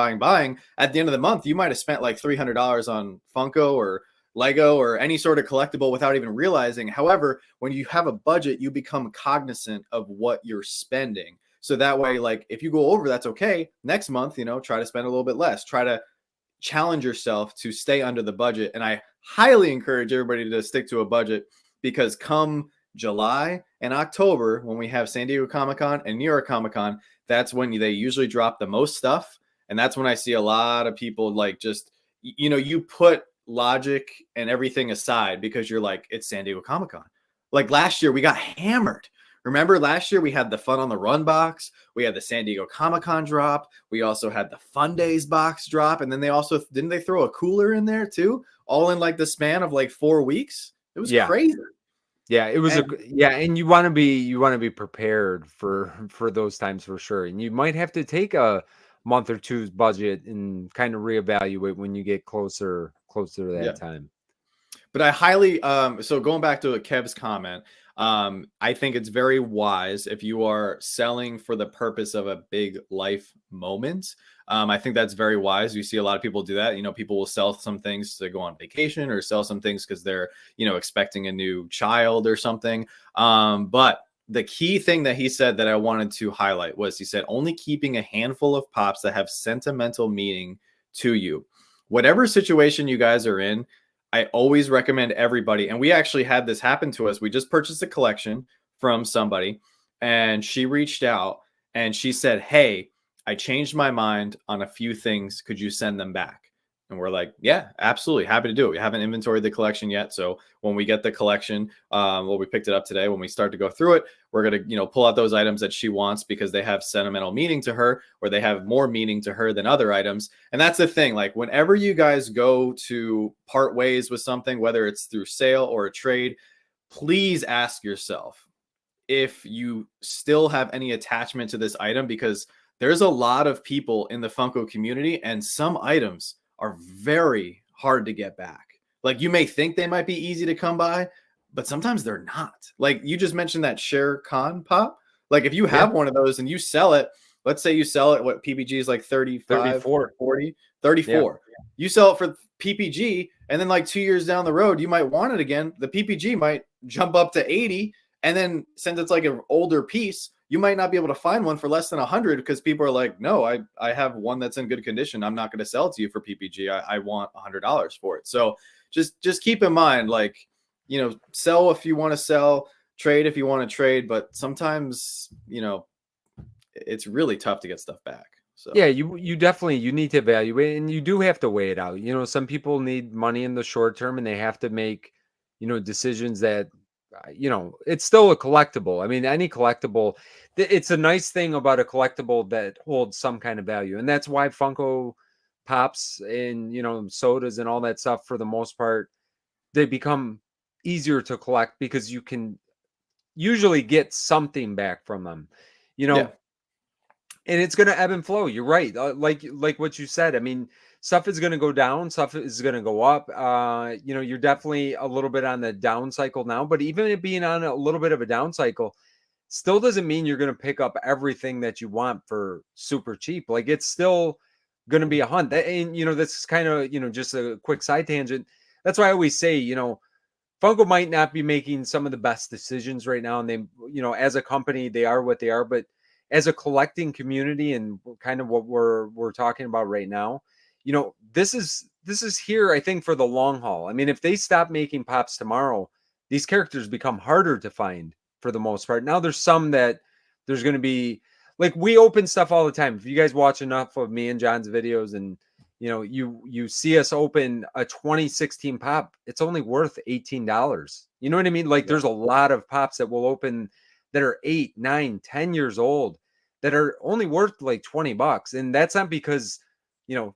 at the end of the month, you might have spent like $300 on Funko or Lego or any sort of collectible without even realizing. However, when you have a budget, you become cognizant of what you're spending. So that way, like if you go over, that's okay. Next month, you know, try to spend a little bit less. Try to challenge yourself to stay under the budget. And I highly encourage everybody to stick to a budget, because come July and October, when we have San Diego Comic-Con and New York Comic-Con, that's when they usually drop the most stuff. And that's when I see a lot of people like just, you know, you put logic and everything aside because you're like, it's San Diego Comic-Con. Like last year, we got hammered. Remember last year we had the Fun on the Run box. We had the San Diego Comic-Con drop. We also had the Fun Days box drop. And then didn't they throw a cooler in there too? All in like the span of like 4 weeks. It was crazy. Yeah, it was and you want to be prepared for those times for sure. And you might have to take a month or two's budget and kind of reevaluate when you get closer to that time. But I highly so going back to Kev's comment, I think it's very wise if you are selling for the purpose of a big life moment. I think that's very wise. You see a lot of people do that. You know, people will sell some things to go on vacation or sell some things because they're, you know, expecting a new child or something. But the key thing that he said that I wanted to highlight was, he said, only keeping a handful of pops that have sentimental meaning to you. Whatever situation you guys are in, I always recommend everybody. And we actually had this happen to us. We just purchased a collection from somebody, and she reached out and she said, hey, I changed my mind on a few things. Could you send them back? And we're like, yeah, absolutely. Happy to do it. We haven't inventoried the collection yet. So when we get the collection, well, we picked it up today. When we start to go through it, we're going to, pull out those items that she wants because they have sentimental meaning to her, or they have more meaning to her than other items. And that's the thing. Like whenever you guys go to part ways with something, whether it's through sale or a trade, please ask yourself if you still have any attachment to this item, because there's a lot of people in the Funko community and some items are very hard to get back. Like you may think they might be easy to come by, but sometimes they're not. Like you just mentioned that Shere Khan pop. Like if you have one of those and you sell it, let's say you sell it, what PPG is like 35, 34. 40, 34. Yeah. You sell it for PPG, and then like 2 years down the road, you might want it again. The PPG might jump up to 80. And then since it's like an older piece, you might not be able to find one for less than 100 because people are like, no, I have one that's in good condition. I'm not going to sell it to you for PPG. I want $100 for it. So just keep in mind, like, sell if you want to sell, trade if you want to trade. But sometimes, it's really tough to get stuff back. So yeah, you definitely, you need to evaluate, and you do have to weigh it out. Some people need money in the short term and they have to make, decisions that, it's still a collectible. I mean, any collectible, it's a nice thing about a collectible that holds some kind of value. And that's why Funko Pops and, sodas and all that stuff, for the most part, they become easier to collect because you can usually get something back from them, Yeah. and it's going to ebb and flow. You're right. Like what you said. I mean, stuff is going to go down, stuff is going to go up. You're definitely a little bit on the down cycle now, but even it being on a little bit of a down cycle still doesn't mean you're going to pick up everything that you want for super cheap. Like it's still going to be a hunt. And, this is kind of, just a quick side tangent. That's why I always say, Funko might not be making some of the best decisions right now. And they, as a company, they are what they are, but as a collecting community and kind of what we're talking about right now, this is here, I think, for the long haul. I mean, if they stop making pops tomorrow, these characters become harder to find for the most part. Now there's some that there's going to be, like, we open stuff all the time. If you guys watch enough of me and John's videos and you see us open a 2016 pop, it's only worth $18. You know what I mean? Like there's a lot of pops that will open that are 8, 9, 10 years old that are only worth like $20. And that's not because,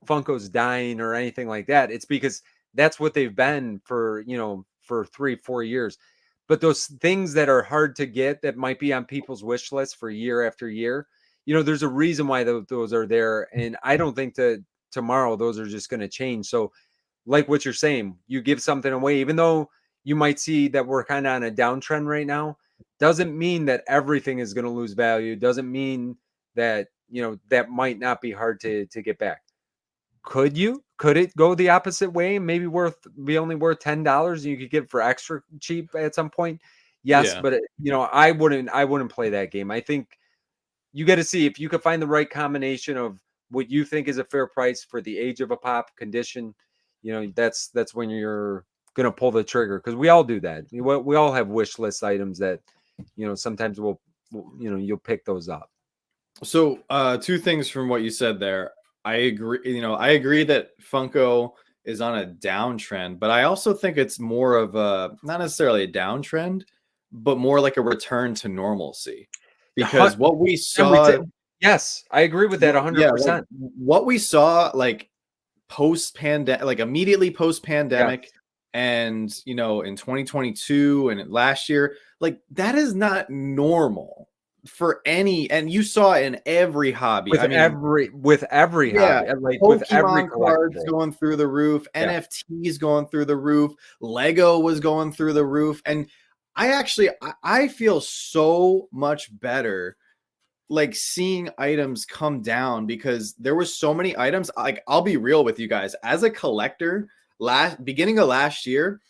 Funko's dying or anything like that. It's because that's what they've been for, for 3-4 years. But those things that are hard to get that might be on people's wish list for year after year, there's a reason why those are there. And I don't think that tomorrow those are just going to change. So like what you're saying, you give something away, even though you might see that we're kind of on a downtrend right now, doesn't mean that everything is going to lose value. Doesn't mean that, that might not be hard to get back. Could it go the opposite way? Maybe be only worth $10 and you could get it for extra cheap at some point. Yes. Yeah. But I wouldn't play that game. I think you got to see if you could find the right combination of what you think is a fair price for the age of a pop, condition. That's when you're going to pull the trigger, because we all do that. We all have wish list items that, sometimes you'll pick those up. So two things from what you said there. I agree. I agree that Funko is on a downtrend, but I also think it's more of a, not necessarily a downtrend, but more like a return to normalcy. Because what we saw, yes, I agree with that 100%. Yeah, like what we saw, like post-pandemic, like immediately post-pandemic, and in 2022 and last year, like that is not normal for any, and you saw it in every hobby. With every hobby, like Pokemon with every cards going through the roof, NFTs going through the roof, Lego was going through the roof, and I feel so much better like seeing items come down, because there were so many items. Like, I'll be real with you guys, as a collector, beginning of last year,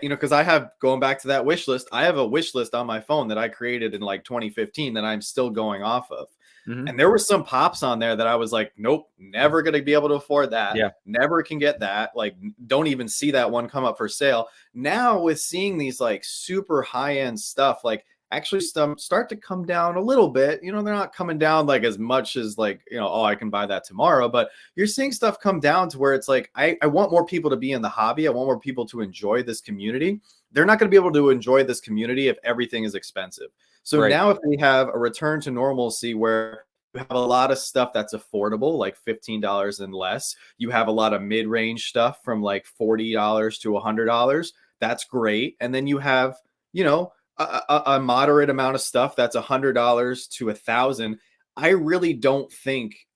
because I have, going back to that wish list, I have a wish list on my phone that I created in like 2015 that I'm still going off of. Mm-hmm. And there were some pops on there that I was like, nope, never going to be able to afford that. Yeah. Never can get that. Like, don't even see that one come up for sale. Now with seeing these like super high end stuff, like actually start to come down a little bit. You know, they're not coming down like as much as like, you know, oh, I can buy that tomorrow, but you're seeing stuff come down to where it's like, I want more people to be in the hobby. I want more people to enjoy this community. They're not going to be able to enjoy this community if everything is expensive. So now if we have a return to normalcy where you have a lot of stuff that's affordable, like $15 and less, you have a lot of mid-range stuff from like $40 to $100. That's great. And then you have, you know, a moderate amount of stuff that's $100 to $1,000. I really don't think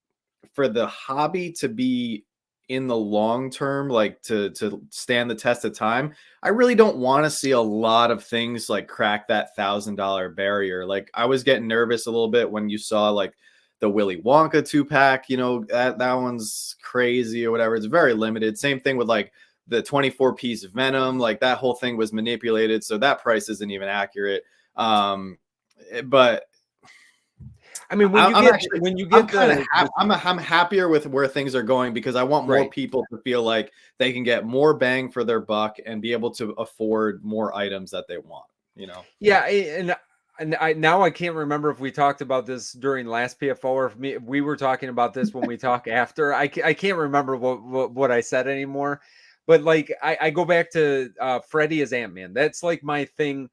for the hobby to be in the long term, like to stand the test of time, I really don't want to see a lot of things like crack that $1,000 barrier. Like I was getting nervous a little bit when you saw like the Willy Wonka 2-pack, you know, that one's crazy or whatever. It's very limited. Same thing with like the 24-piece Venom, like that whole thing was manipulated, so that price isn't even accurate. But I mean, I'm happier with where things are going because I want more people to feel like they can get more bang for their buck and be able to afford more items that they want, you know? Yeah. And I can't remember if we talked about this during last PFO or if we were talking about this when we talk after. I can't remember what I said anymore. But like I go back to Freddy as Ant-Man. That's like my thing.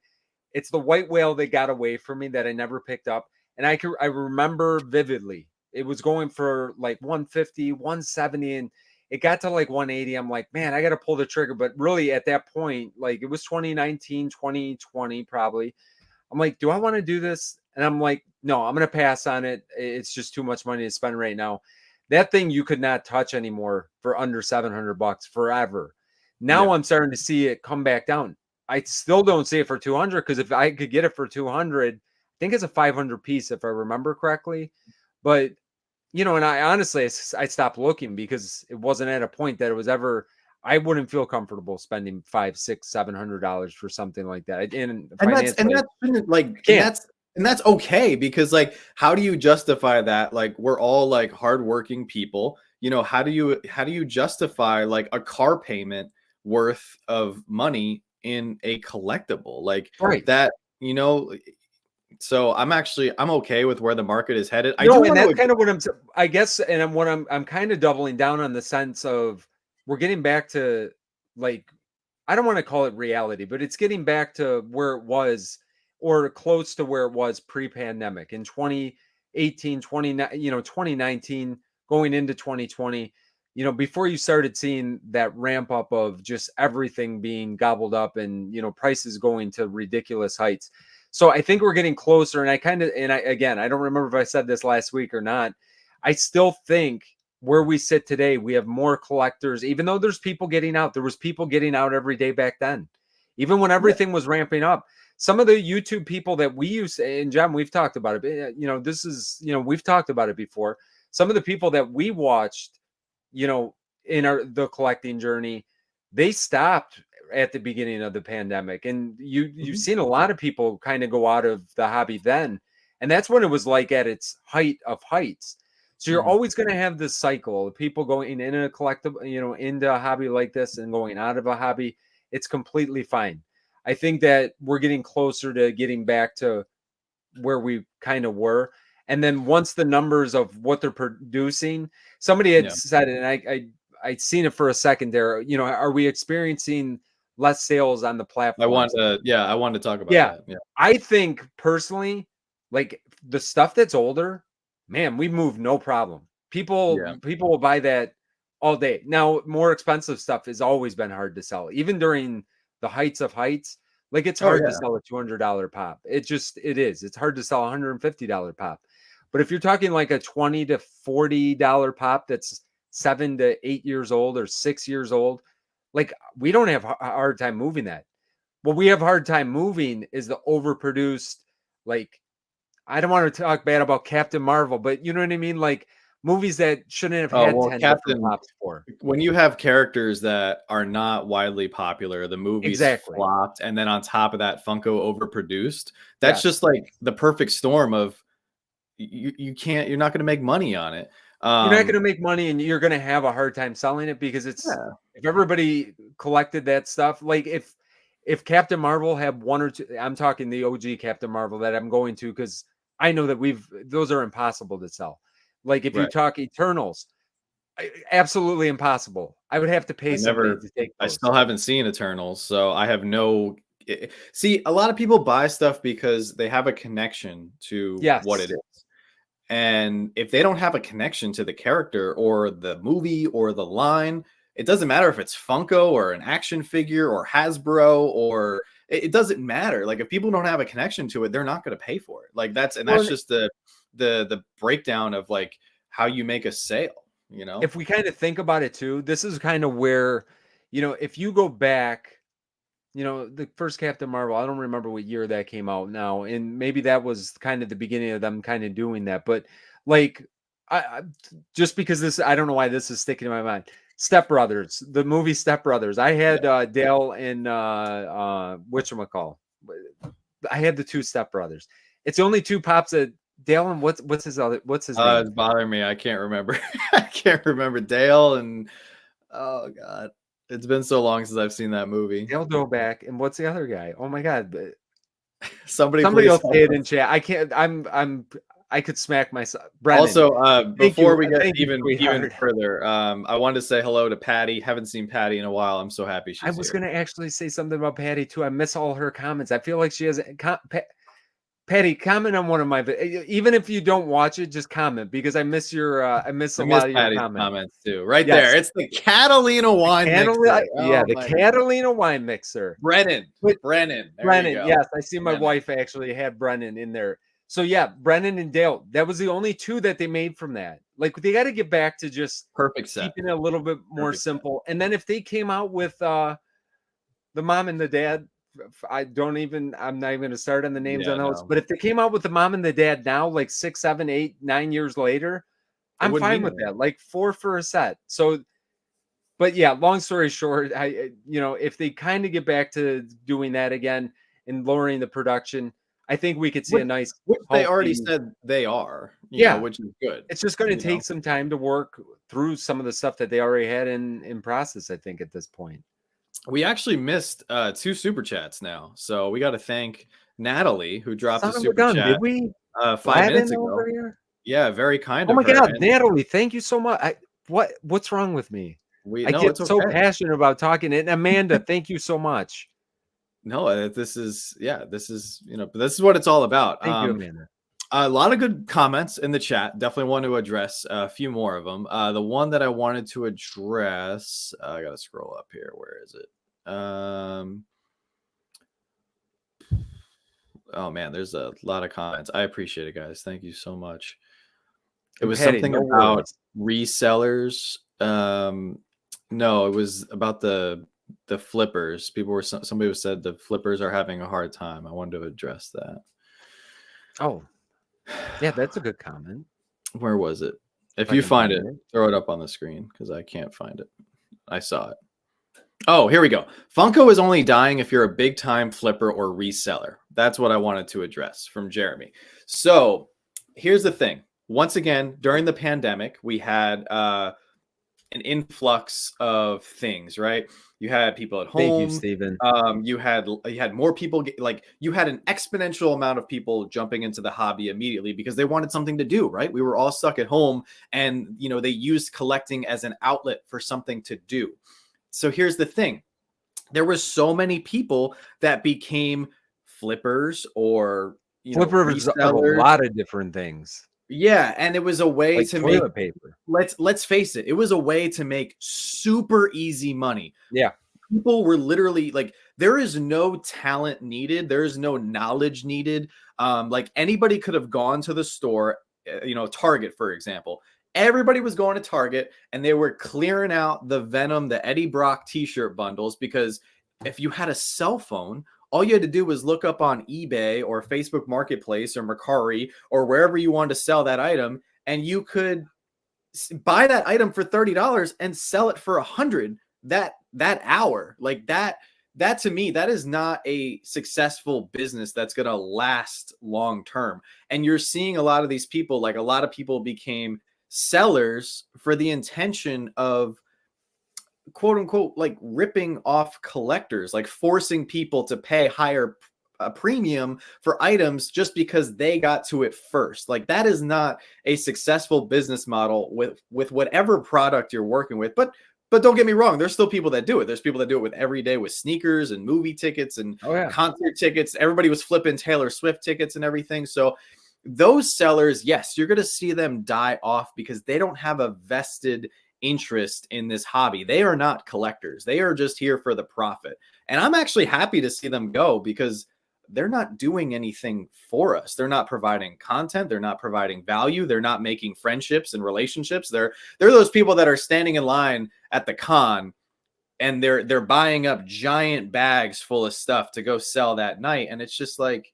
It's the white whale that got away from me that I never picked up. And I remember vividly. It was going for like 150, 170, and it got to like 180. I'm like, man, I got to pull the trigger. But really at that point, like it was 2019, 2020 probably. I'm like, do I want to do this? And I'm like, no, I'm going to pass on it. It's just too much money to spend right now. That thing you could not touch anymore for under $700 forever. Now I'm starting to see it come back down. I still don't see it for 200 because if I could get it for 200, I think it's a 500 piece if I remember correctly. But you know, and I honestly I stopped looking because it wasn't at a point that it was ever. I wouldn't feel comfortable spending $500, $600, $700 for something like that. And that's okay because like how do you justify that? Like we're all like hardworking people, you know. How do you justify like a car payment worth of money in a collectible like that? You know. So I'm okay with where the market is headed. That's kind of what I guess, and I'm kind of doubling down on the sense of we're getting back to like, I don't want to call it reality, but it's getting back to where it was or close to where it was pre-pandemic in 2018, 2019 going into 2020, you know, before you started seeing that ramp up of just everything being gobbled up and, you know, prices going to ridiculous heights. So I think we're getting closer. And I don't remember if I said this last week or not. I still think where we sit today, we have more collectors, even though there's people getting out. There was people getting out every day back then, even when everything was ramping up. Some of the YouTube people that we use, and John, we've talked about it. You know, we've talked about it before. Some of the people that we watched, you know, in the collecting journey, they stopped at the beginning of the pandemic, and you've seen a lot of people kind of go out of the hobby then, and that's when it was like at its height of heights. So you're always going to have this cycle of people going in a collectible, you know, into a hobby like this and going out of a hobby. It's completely fine. I think that we're getting closer to getting back to where we kind of were. And then once the numbers of what they're producing, somebody had said it, and I'd seen it for a second there, you know, are we experiencing less sales on the platform? I wanted to talk about that. Yeah. I think personally, like the stuff that's older, man, we move no problem. People will buy that all day. Now, more expensive stuff has always been hard to sell, even during the heights of heights. Like it's hard to sell a $200 pop. It is. It's hard to sell a $150 pop. But if you're talking like a $20 to $40 pop that's 7 to 8 years old or 6 years old, like we don't have a hard time moving that. What we have a hard time moving is the overproduced, like, I don't want to talk bad about Captain Marvel, but you know what I mean? Like movies that shouldn't have had 10 Captain pops for. When you have characters that are not widely popuer, the movies flopped, and then on top of that, Funko overproduced. That's just like the perfect storm of you're not going to make money on it. You're not going to make money, and you're going to have a hard time selling it because if everybody collected that stuff, like if if Captain Marvel had one or two, I'm talking the OG Captain Marvel that I'm going to, because I know that those are impossible to sell. Like if you Right. talk Eternals, absolutely impossible. I would have to pay somebody to take I those. still haven't seen Eternals, so I have no. See, a lot of people buy stuff because they have a connection to what it Yes. is. And if they don't have a connection to the character or the movie or the line, it doesn't matter if it's Funko or an action figure or Hasbro, or it doesn't matter. Like if people don't have a connection to it, they're not going to pay for it. Like that's just the breakdown of like how you make a sale, you know? If we kind of think about it too, this is kind of where, if you go back, the first Captain Marvel, I don't remember what year that came out now, and maybe that was kind of the beginning of them kind of doing that. But like, I just because I don't know why this is sticking in my mind. Step Brothers, the movie Step Brothers. I had Dale and whatchamacall. I had the two Step Brothers. It's only two pops that Dale and what's his name? It's bothering me. I can't remember. I can't remember Dale and oh god. It's been so long since I've seen that movie. They'll go back. And what's the other guy? Oh my god. Somebody else say it in chat. I can't. I could smack myself. Brennan. Also, before we get even sweetheart. further, I wanted to say hello to Patty. Haven't seen Patty in a while. I'm so happy she's I was here. going to actually say something about Patty too. I miss all her comments. I feel like she has Patty, comment on one of my, even if you don't watch it, just comment, because I miss your I miss a lot of your comments too. Right there. It's the Catalina wine mixer. The Catalina wine mixer. Brennan. Yes, I see my wife actually had Brennan in there. So yeah, Brennan and Dale, that was the only two that they made from that. Like they got to get back to just perfect set, keeping it a little bit more simple. And then if they came out with the mom and the dad, I'm not even going to start on the names on those. No. But if they came out with the mom and the dad now, like 6, 7, 8, 9 years later, I'm fine with that. Like 4 for a set. So, but yeah, long story short, if they kind of get back to doing that again and lowering the production, I think we could see a nice. Which they already said they are. Which is good. It's just going to take some time to work through some of the stuff that they already had in process, I think, at this point. We actually missed 2 super chats now, so we got to thank Natalie who dropped a super chat. Did we? 5 minutes ago. Over here? Yeah, very kind of. Oh my God, Natalie, thank you so much. What's wrong with me? I get so passionate about talking. And Amanda, thank you so much. No, this is this is what it's all about. Thank you, Amanda. A lot of good comments in the chat. Definitely want to address a few more of them. The one that I wanted to address, I got to scroll up here. Where is it? Oh man, there's a lot of comments. I appreciate it, guys. Thank you so much. It was something about resellers. No, it was about the flippers. Somebody said the flippers are having a hard time. I wanted to address that. Oh. Yeah, that's a good comment. Where was it? If you find it, throw it up on the screen because I can't find it. I saw it. Oh, here we go. Funko is only dying if you're a big time flipper or reseller. That's what I wanted to address from Jeremy. So here's the thing. Once again, during the pandemic, we had an influx of things, right? You had people at home. Thank you, Steven. You had more people you had an exponential amount of people jumping into the hobby immediately because they wanted something to do, right? We were all stuck at home and they used collecting as an outlet for something to do. So here's the thing. There were so many people that became flippers or flippers of a lot of different things. Yeah, and it was a way to make paper. Let's face it, it was a way to make super easy money. Yeah. People were literally like, there is no talent needed, there is no knowledge needed. Like anybody could have gone to the store, Target, for example. Everybody was going to Target and they were clearing out the Venom, the Eddie Brock t-shirt bundles, because if you had a cell phone, all you had to do was look up on eBay or Facebook Marketplace or Mercari or wherever you wanted to sell that item, and you could buy that item for $30 and sell it for $100 that hour. Like that to me, that is not a successful business that's going to last long term. And you're seeing a lot of these people, like a lot of people became sellers for the intention of quote unquote like ripping off collectors, like forcing people to pay higher a premium for items just because they got to it first. Like that is not a successful business model with whatever product you're working with. But don't get me wrong, there's still people that do it. There's people that do it with every day with sneakers and movie tickets and concert tickets. Everybody was flipping Taylor Swift tickets and everything. So those sellers, yes, you're going to see them die off because they don't have a vested interest in this hobby. They are not collectors. They are just here for the profit. And I'm actually happy to see them go because they're not doing anything for us. They're not providing content. They're not providing value. They're not making friendships and relationships. They're those people that are standing in line at the con and they're buying up giant bags full of stuff to go sell that night. And it's just like,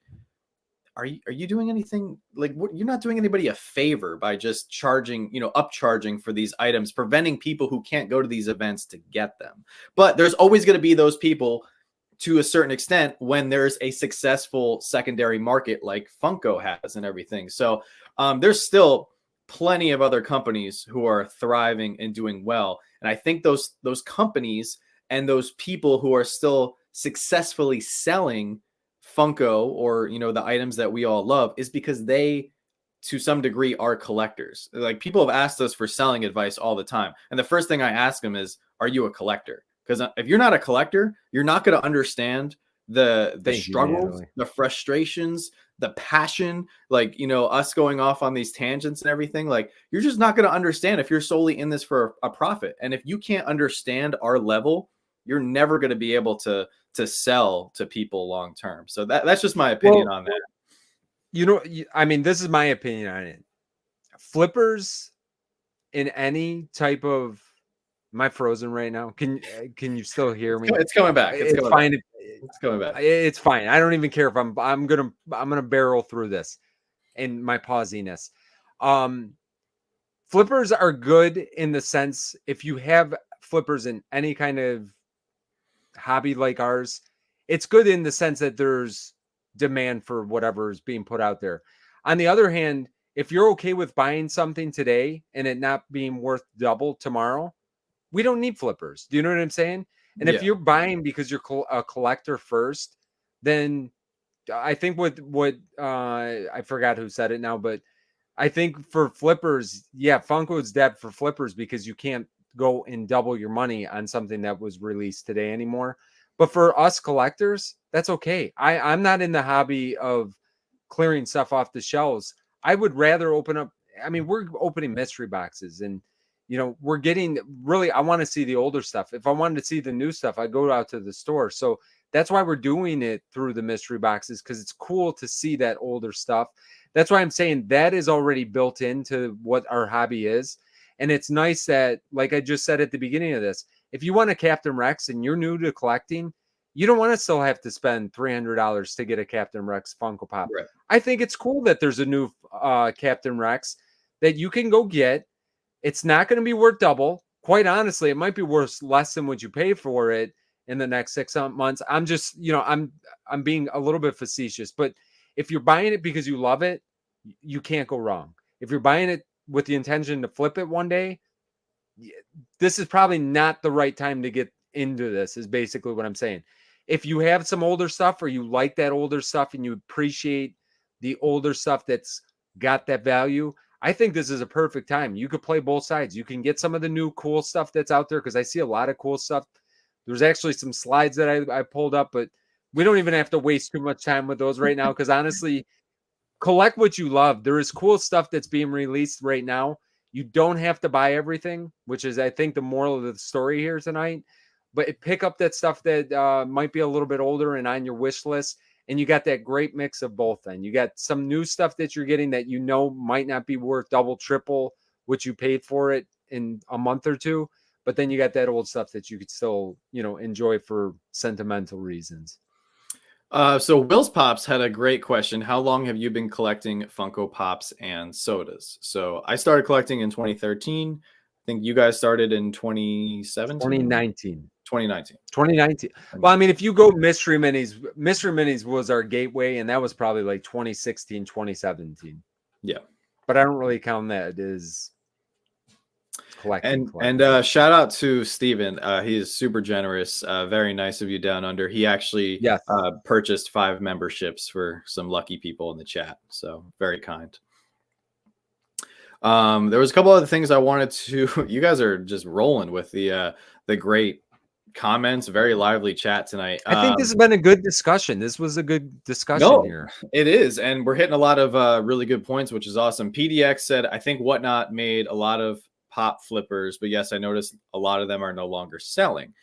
are you doing anything? Like, you're not doing anybody a favor by just charging, upcharging for these items, preventing people who can't go to these events to get them. But there's always going to be those people to a certain extent when there's a successful secondary market like Funko has and everything. So there's still plenty of other companies who are thriving and doing well. And I think those companies and those people who are still successfully selling Funko or, the items that we all love is because they, to some degree, are collectors. Like people have asked us for selling advice all the time. And the first thing I ask them is, are you a collector? Because if you're not a collector, you're not going to understand the struggles, the frustrations, the passion, like, us going off on these tangents and everything. Like, you're just not going to understand if you're solely in this for a profit. And if you can't understand our level, you're never going to be able to sell to people long term. So that's just my opinion on that. I mean, this is my opinion on it. Flippers in any type of... Am I frozen right now? Can you still hear me? It's coming back. It's fine. It's coming back. It's fine. I don't even care if I'm gonna barrel through this in my pausiness. Flippers are good in the sense if you have flippers in any kind of hobby like ours, it's good in the sense that there's demand for whatever is being put out there. On the other hand, if you're okay with buying something today and it not being worth double tomorrow, we don't need flippers. Do you know what I'm saying? And if you're buying because you're a collector first, then I think what I forgot who said it now, but I think for flippers, Funko is dead for flippers because you can't go and double your money on something that was released today anymore. But for us collectors, that's okay. I'm not in the hobby of clearing stuff off the shelves. I would rather open up. I mean, we're opening mystery boxes and we're getting really, I want to see the older stuff. If I wanted to see the new stuff, I go out to the store. So that's why we're doing it through the mystery boxes, because it's cool to see that older stuff. That's why I'm saying that is already built into what our hobby is. And it's nice that, like I just said at the beginning of this, if you want a Captain Rex and you're new to collecting, you don't want to still have to spend $300 to get a Captain Rex Funko Pop. Right. I think it's cool that there's a new Captain Rex that you can go get. It's not going to be worth double. Quite honestly, it might be worth less than what you pay for it in the next 6 months. I'm just, I'm being a little bit facetious, but if you're buying it because you love it, you can't go wrong. If you're buying it with the intention to flip it one day, this is probably not the right time to get into this, is basically what I'm saying. If you have some older stuff or you like that older stuff and you appreciate the older stuff that's got that value, I think this is a perfect time. You could play both sides. You can get some of the new cool stuff that's out there because I see a lot of cool stuff. There's actually some slides that I pulled up, but we don't even have to waste too much time with those right now because honestly, collect what you love. There is cool stuff that's being released right now. You don't have to buy everything, which is, I think, the moral of the story here tonight. But pick up that stuff that might be a little bit older and on your wish list. And you got that great mix of both. Then you got some new stuff that you're getting that might not be worth double, triple what you paid for it in a month or two. But then you got that old stuff that you could still, enjoy for sentimental reasons. So Will's Pops had a great question. How long have you been collecting Funko Pops and sodas? So I started collecting in 2013. I think you guys started in 2017? 2019. Well, I mean, if you go Mystery Minis was our gateway, and that was probably like 2016, 2017. Yeah. But I don't really count that as... collecting. And shout out to Steven. He is super generous. Very nice of you down under. He actually Yes. purchased 5 memberships for some lucky people in the chat. So very kind. There was a couple other things I wanted to. You guys are just rolling with the great comments. Very lively chat tonight. I think this has been a good discussion. This was a good discussion No, here. it is, and we're hitting a lot of really good points, which is awesome. PDX said, I think Whatnot made a lot of pop flippers, but yes, I noticed a lot of them are no longer selling.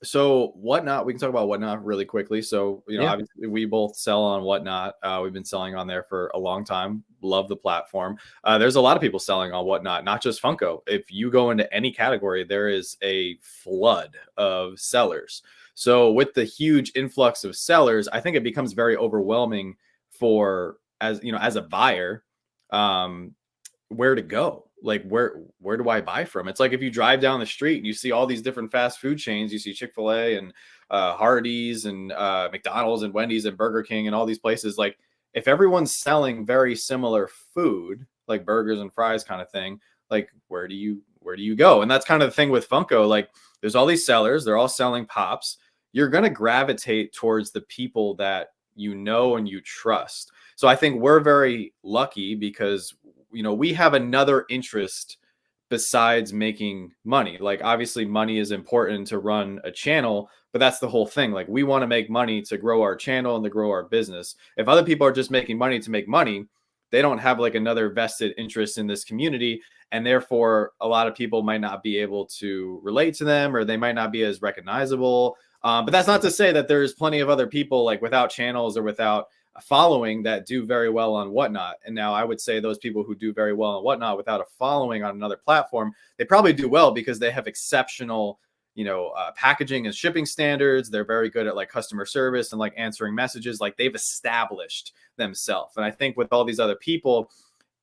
So Whatnot, we can talk about Whatnot really quickly. So, you know, obviously we both sell on Whatnot. We've been selling on there for a long time. Love the platform. There's a lot of people selling on Whatnot, not just Funko. If you go into any category, there is a flood of sellers. So with the huge influx of sellers, I think it becomes very overwhelming for, as you know, as a buyer, where to go. Like where do I buy from? It's like if you drive down the street and you see all these different fast food chains, you see Chick-fil-A and Hardee's and McDonald's and Wendy's and Burger King and all these places. Like if everyone's selling very similar food, like burgers and fries kind of thing, like where do you go? And that's kind of the thing with Funko. Like there's all these sellers, they're all selling pops. You're going to gravitate towards the people that you know and you trust. So I think we're very lucky because, you know, we have another interest besides making money. Like obviously money is important to run a channel, but that's the whole thing. Like we want to make money to grow our channel and to grow our business. If other people are just making money to make money, they don't have like another vested interest in this community. And therefore a lot of people might not be able to relate to them, or they might not be as recognizable. But that's not to say that there's plenty of other people like without channels or without a following that do very well on Whatnot. And now I would say those people who do very well on Whatnot without a following on another platform, they probably do well because they have exceptional, you know, packaging and shipping standards. They're very good at like customer service and like answering messages. Like they've established themselves. And I think with all these other people,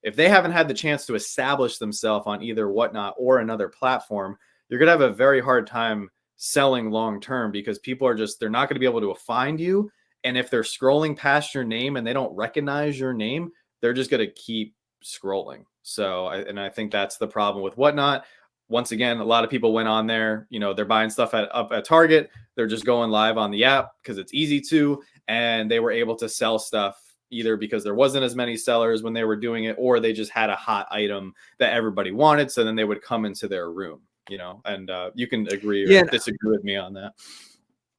if they haven't had the chance to establish themselves on either Whatnot or another platform, you're going to have a very hard time selling long term because people are just, they're not going to be able to find you. And if they're scrolling past your name and they don't recognize your name, they're just going to keep scrolling. So, I think that's the problem with Whatnot. Once again, a lot of people went on there, you know, they're buying stuff up at Target. They're just going live on the app because it's easy to, and they were able to sell stuff either because there wasn't as many sellers when they were doing it, or they just had a hot item that everybody wanted. So then they would come into their room, you know, and you can agree or disagree with me on that.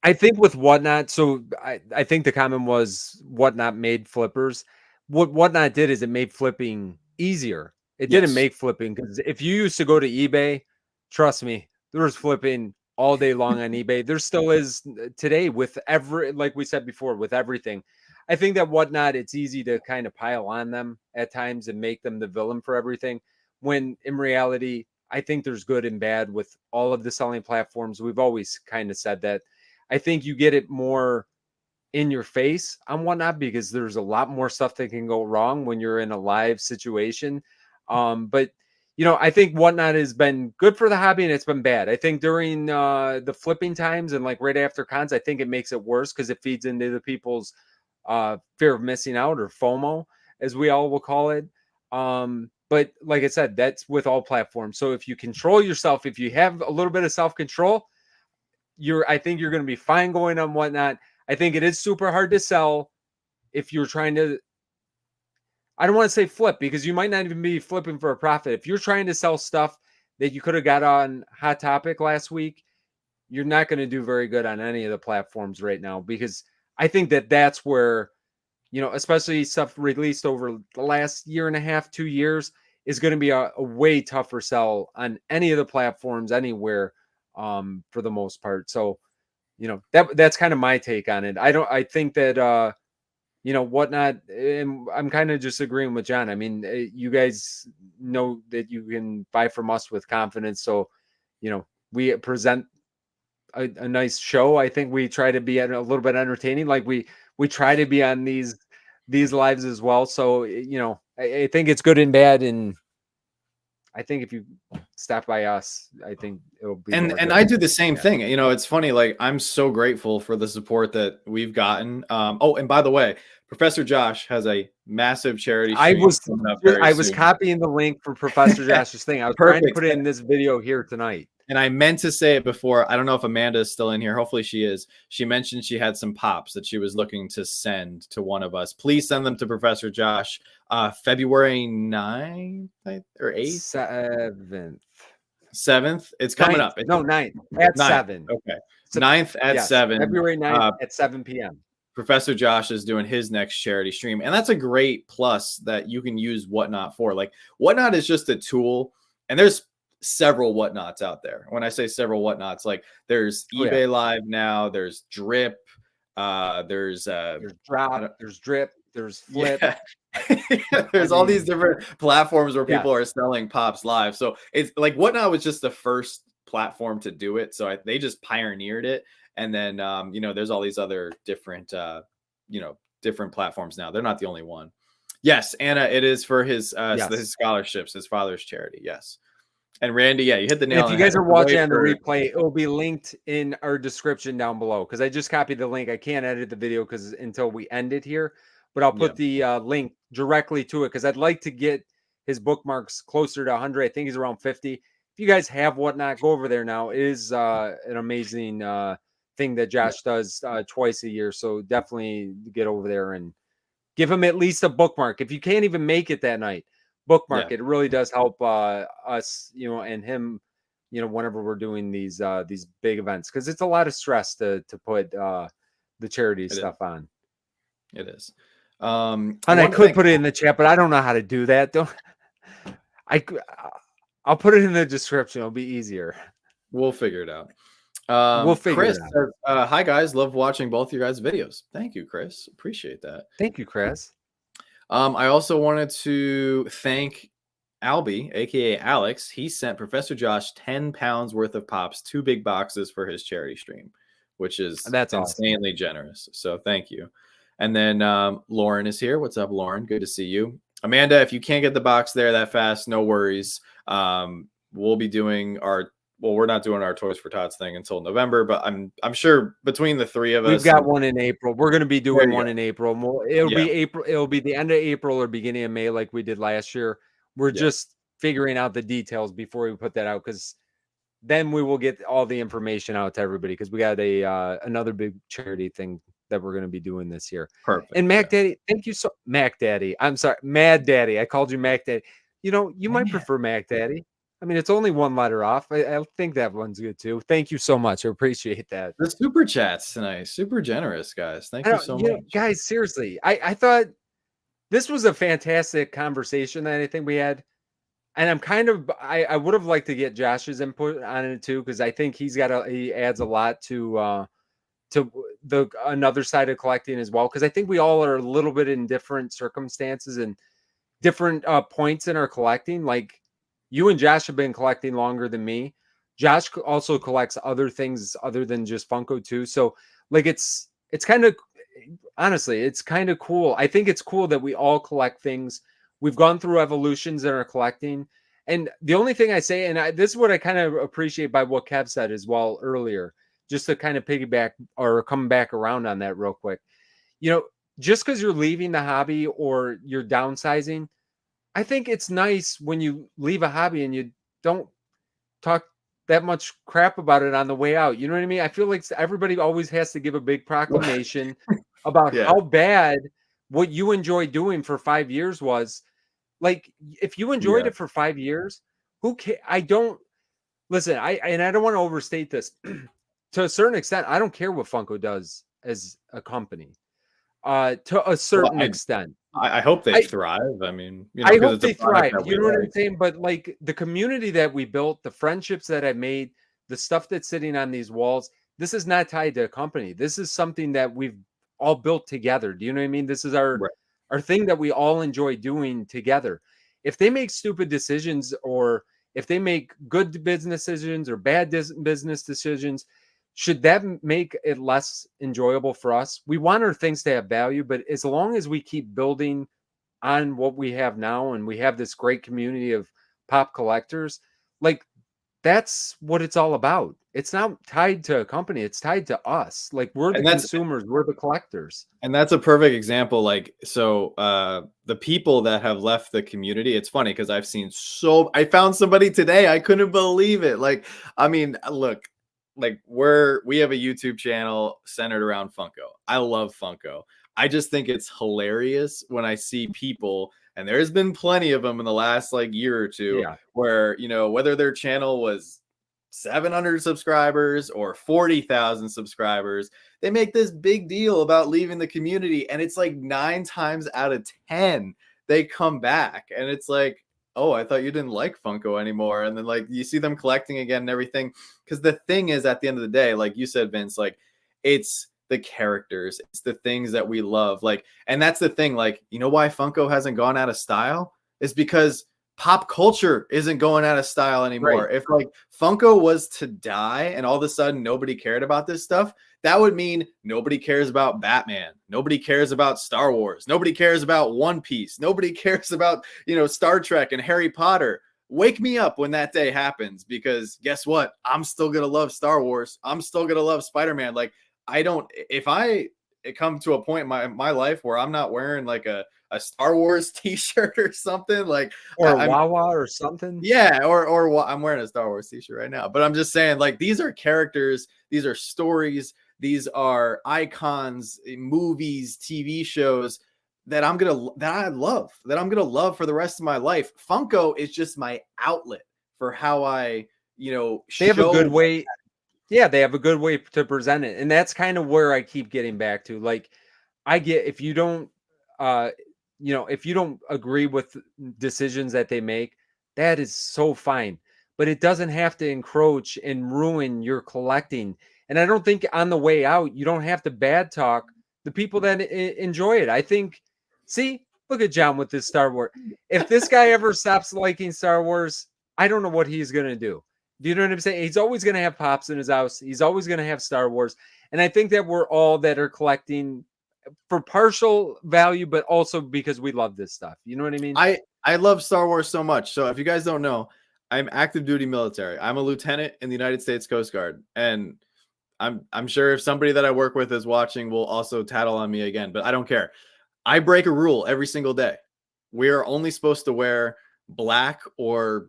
I think with Whatnot, so I think the comment was Whatnot made flippers. What Whatnot did is it made flipping easier. It didn't make flipping, because if you used to go to eBay, trust me, there was flipping all day long on eBay. There still is today with like we said before, with everything. I think that Whatnot, it's easy to kind of pile on them at times and make them the villain for everything, when in reality, I think there's good and bad with all of the selling platforms. We've always kind of said that. I think you get it more in your face on Whatnot because there's a lot more stuff that can go wrong when you're in a live situation. But, you know, I think Whatnot has been good for the hobby and it's been bad. I think during the flipping times and like right after cons, I think it makes it worse because it feeds into the people's fear of missing out, or FOMO, as we all will call it. But like I said, that's with all platforms. So if you control yourself, if you have a little bit of self-control, I think you're going to be fine going on Whatnot. I think it is super hard to sell if you're trying to, I don't want to say flip, because you might not even be flipping for a profit. If you're trying to sell stuff that you could have got on Hot Topic last week, you're not going to do very good on any of the platforms right now, because I think that that's where, you know, especially stuff released over the last year and a half, 2 years, is going to be a way tougher sell on any of the platforms anywhere. For the most part. So, you know, that's kind of my take on it. I think that, you know, Whatnot, and I'm kind of just agreeing with John. I mean, you guys know that you can buy from us with confidence. So, you know, we present a nice show. I think we try to be a little bit entertaining. Like we try to be on these lives as well. So, you know, I think it's good and bad. And I think if you stop by us, I think it'll be. And I do the same thing. You know, it's funny. Like, I'm so grateful for the support that we've gotten. Oh, and by the way, Professor Josh has a massive charity I stream was coming up very I was soon. copying the link for Professor Josh's thing. I was trying to Perfect. put it in this video here tonight. And I meant to say it before. I don't know if Amanda is still in here. Hopefully she is. She mentioned she had some pops that she was looking to send to one of us. Please send them to Professor Josh. February 9th or 8th? 7th. It's coming up. No, 9th at 7. Okay. 9th at 7. February 9th at 7 p.m. Professor Josh is doing his next charity stream. And that's a great plus that you can use Whatnot for. Like, Whatnot is just a tool. And there's several Whatnots out there. When I say several Whatnots, like there's eBay Live now, there's Drip, there's Drop, there's Drip, there's Flip. Yeah. There's all these different platforms where people are selling pops live. So it's like Whatnot was just the first platform to do it. So they just pioneered it. And then, you know, there's all these other different, you know, different platforms now. They're not the only one. Yes, Anna, it is for his scholarships, his father's charity. Yes. And Randy, you hit the nail on the head. If you guys are watching on the replay, it will be linked in our description down below because I just copied the link. I can't edit the video until we end it here, but I'll put the link directly to it because I'd like to get his bookmarks closer to 100. I think he's around 50. If you guys have Whatnot, go over there now. It is an amazing thing that Josh does twice a year. So definitely get over there and give him at least a bookmark. If you can't even make it that night, bookmark it. It really does help us, you know, and him, you know, whenever we're doing these big events, because it's a lot of stress to put the charity stuff on. It is. And I could put it in the chat, but I don't know how to do that. I'll put it in the description. It'll be easier. We'll figure it out. We'll figure Chris it out. Says, hi guys, love watching both your guys' videos. Thank you, Chris. Appreciate that. Thank you, Chris. I also wanted to thank Albie, aka Alex. He sent Professor Josh 10 pounds worth of pops, 2 big boxes for his charity stream, which is insanely generous. So thank you. And then Lauren is here. What's up, Lauren? Good to see you. Amanda, if you can't get the box there that fast, no worries. We'll be doing we're not doing our Toys for Tots thing until November, but I'm sure between the three of us, we've got one in April. We're going to be doing one in April. It'll be April. It'll be the end of April or beginning of May, like we did last year. We're just figuring out the details before we put that out, because then we will get all the information out to everybody, because we got another big charity thing that we're going to be doing this year. Perfect. And Mac Daddy, thank you so Mac Daddy. I'm sorry, Mad Daddy. I called you Mac Daddy. You know, you might prefer Mac Daddy. I mean, it's only one letter off. I think that one's good too. Thank you so much. I appreciate that. The super chats tonight, super generous, guys. Thank you so much, guys. Seriously, I thought this was a fantastic conversation that I think we had, and I'm kind of I would have liked to get Josh's input on it too, because I think he adds a lot to the another side of collecting as well, because I think we all are a little bit in different circumstances and different points in our collecting. Like, you and Josh have been collecting longer than me. Josh also collects other things other than just Funko too. So like, it's kind of, honestly, it's kind of cool. I think it's cool that we all collect things. We've gone through evolutions in our collecting. And the only thing I say, and this is what I kind of appreciate by what Kev said as well earlier, just to kind of piggyback or come back around on that real quick. You know, just because you're leaving the hobby or you're downsizing, I think it's nice when you leave a hobby and you don't talk that much crap about it on the way out. You know what I mean? I feel like everybody always has to give a big proclamation about how bad what you enjoy doing for 5 years was. Like, if you enjoyed it for 5 years, who cares? I don't want to overstate this. To a certain extent, I don't care what Funko does as a company. To a certain extent. I hope they thrive. I mean, you know, I hope they thrive. You know what I'm saying? But like, the community that we built, the friendships that I made, the stuff that's sitting on these walls, this is not tied to a company. This is something that we've all built together. Do you know what I mean? This is our thing that we all enjoy doing together. If they make stupid decisions, or if they make good business decisions or bad business decisions, should that make it less enjoyable for us? We want our things to have value, but as long as we keep building on what we have now, and we have this great community of pop collectors, like that's what it's all about. It's not tied to a company, it's tied to us. Like we're the And that's consumers, we're the collectors. And that's a perfect example. Like, so the people that have left the community, it's funny because I found somebody today. I couldn't believe it. Like, I mean, look, like we have a YouTube channel centered around Funko. I love Funko. I just think it's hilarious when I see people, and there's been plenty of them in the last like year or two, Yeah. where, you know, whether their channel was 700 subscribers or 40,000 subscribers, they make this big deal about leaving the community, and it's like 9 times out of 10 they come back, and it's like, oh, I thought you didn't like Funko anymore. And then like you see them collecting again and everything, because the thing is, at the end of the day, like you said, Vince, like it's the characters, it's the things that we love. Like, and that's the thing, like, you know why Funko hasn't gone out of style is because pop culture isn't going out of style anymore. Right. If like Funko was to die and all of a sudden nobody cared about this stuff, that would mean nobody cares about Batman, nobody cares about Star Wars, nobody cares about One Piece, nobody cares about, you know, Star Trek and Harry Potter. Wake me up when that day happens, because guess what? I'm still gonna love Star Wars. I'm still gonna love Spider-Man. Like, if I come to a point in my life where I'm not wearing like a Star Wars t-shirt or something, like, Or Wawa or something. yeah, or I'm wearing a Star Wars t-shirt right now, but I'm just saying, like, these are characters, these are stories, these are icons, movies, TV shows that I'm gonna love for the rest of my life. Funko is just my outlet for how I, you know, They have a good way. Yeah, they have a good way to present it. And that's kind of where I keep getting back to. Like, I get, if you don't if you don't agree with decisions that they make, that is so fine. But it doesn't have to encroach and ruin your collecting. And I don't think on the way out, you don't have to bad talk the people that enjoy it. I think, see, look at John with this Star Wars. If this guy ever stops liking Star Wars, I don't know what he's going to do. Do you know what I'm saying? He's always going to have Pops in his house. He's always going to have Star Wars. And I think that we're all that are collecting for partial value, but also because we love this stuff. You know what I mean? I love Star Wars so much. So if you guys don't know, I'm active duty military. I'm a lieutenant in the United States Coast Guard. And I'm sure if somebody that I work with is watching will also tattle on me again, but I don't care. I break a rule every single day. We are only supposed to wear black or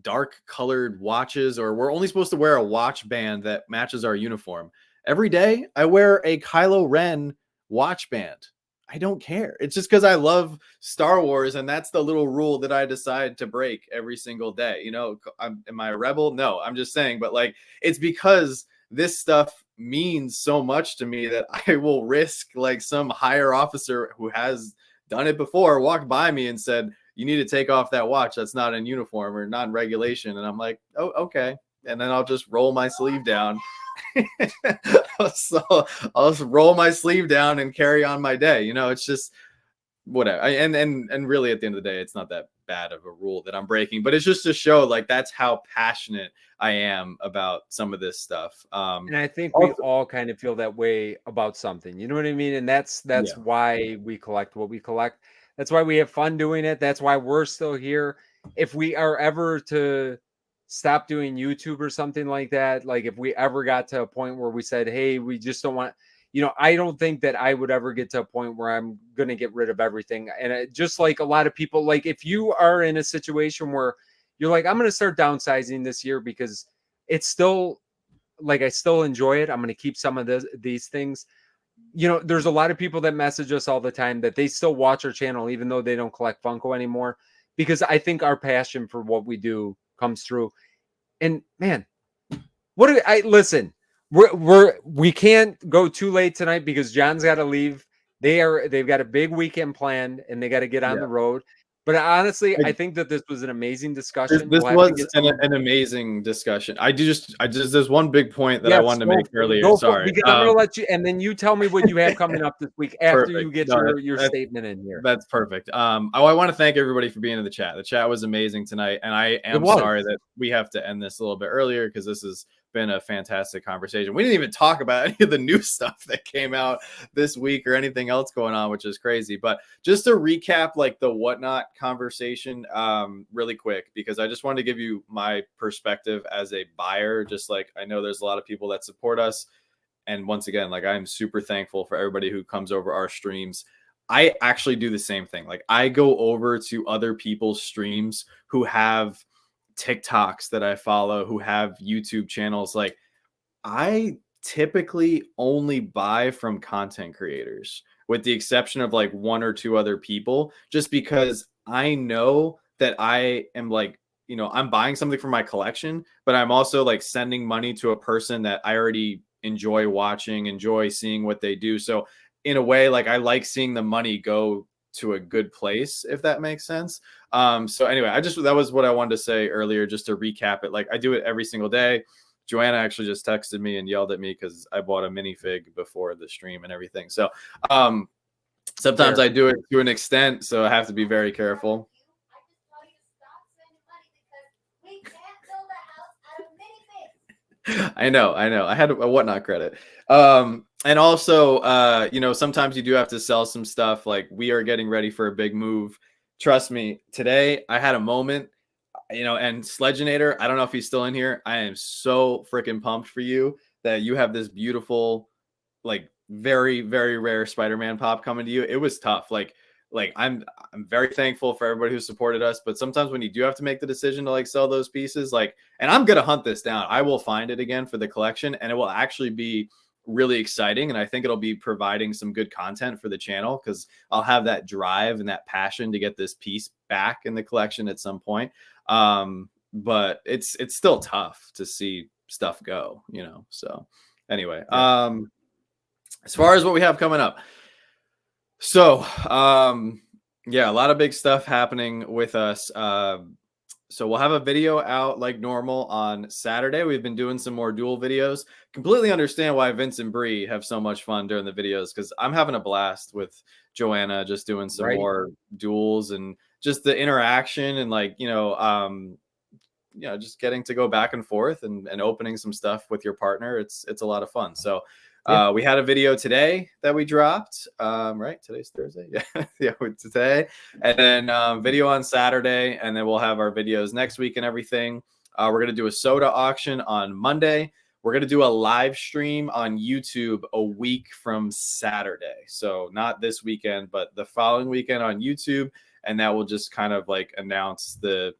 dark colored watches, or we're only supposed to wear a watch band that matches our uniform. Every day I wear a Kylo Ren watch band. I don't care. It's just because I love Star Wars, and that's the little rule that I decide to break every single day. You know, am I a rebel? No, I'm just saying, but like, it's because this stuff means so much to me that I will risk like some higher officer who has done it before walked by me and said, you need to take off that watch. That's not in uniform or not in regulation. And I'm like, oh, okay. And then I'll just roll my sleeve down. So I'll just roll my sleeve down and carry on my day. You know, it's just whatever. And really at the end of the day, it's not that bad of a rule that I'm breaking, but it's just to show like that's how passionate I am about some of this stuff. And I think we all kind of feel that way about something. You know what I mean? And that's why we collect what we collect. That's why we have fun doing it. That's why we're still here. If we are ever to stop doing YouTube or something like that, like if we ever got to a point where we said, hey, we just don't want, you know, I don't think that I would ever get to a point where I'm going to get rid of everything. And just like a lot of people, like if you are in a situation where you're like, I'm going to start downsizing this year because it's still like, I still enjoy it. I'm going to keep some of these things. You know, there's a lot of people that message us all the time that they still watch our channel, even though they don't collect Funko anymore, because I think our passion for what we do comes through. And man, listen, we can't go too late tonight because John's got to leave. They've got a big weekend planned and they got to get on the road. But honestly, I think that this was an amazing discussion. This was an amazing discussion. I just there's one big point that I wanted to make earlier. Sorry, because I'm going to let you, and then you tell me what you have coming up this week after you get your statement in here. That's perfect. I want to thank everybody for being in the chat. The chat was amazing tonight, and I am sorry that we have to end this a little bit earlier because this is been a fantastic conversation. We didn't even talk about any of the new stuff that came out this week or anything else going on, which is crazy. But just to recap, like the whatnot conversation, really quick, because I just wanted to give you my perspective as a buyer. Just like, I know there's a lot of people that support us. And once again, like, I'm super thankful for everybody who comes over our streams. I actually do the same thing. Like, I go over to other people's streams who have TikToks that I follow, who have YouTube channels. Like, I typically only buy from content creators, with the exception of like one or two other people, just because I know that I am like, you know, I'm buying something for my collection, but I'm also like sending money to a person that I already enjoy watching, enjoy seeing what they do. So in a way, like, I like seeing the money go to a good place, if that makes sense. So anyway, that was what I wanted to say earlier, just to recap it. Like, I do it every single day. Joanna actually just texted me and yelled at me because I bought a minifig before the stream and everything. So sometimes I do it to an extent, so I have to be very careful. I know. I had a whatnot credit. And also, you know, sometimes you do have to sell some stuff. Like, we are getting ready for a big move. Trust me, today I had a moment, you know, and Sledgenator, I don't know if he's still in here. I am so freaking pumped for you that you have this beautiful, like, very, very rare Spider-Man pop coming to you. It was tough. Like I'm very thankful for everybody who supported us, but sometimes when you do have to make the decision to like sell those pieces, like, and I'm gonna hunt this down. I will find it again for the collection, and it will actually be really exciting. And I think it'll be providing some good content for the channel, because I'll have that drive and that passion to get this piece back in the collection at some point. But it's still tough to see stuff go, you know. So anyway, as far as what we have coming up. So, yeah, a lot of big stuff happening with us. So we'll have a video out like normal on Saturday. We've been doing some more duel videos. Completely understand why Vince and Bree have so much fun during the videos, because I'm having a blast with Joanna, just doing some more duels and just the interaction and like, you know, just getting to go back and forth and opening some stuff with your partner. It's a lot of fun. So we had a video today that we dropped, right? Today's Thursday. Yeah, today. And then video on Saturday. And then we'll have our videos next week and everything. We're going to do a soda auction on Monday. We're going to do a live stream on YouTube a week from Saturday. So not this weekend, but the following weekend on YouTube. And that will just kind of like announce the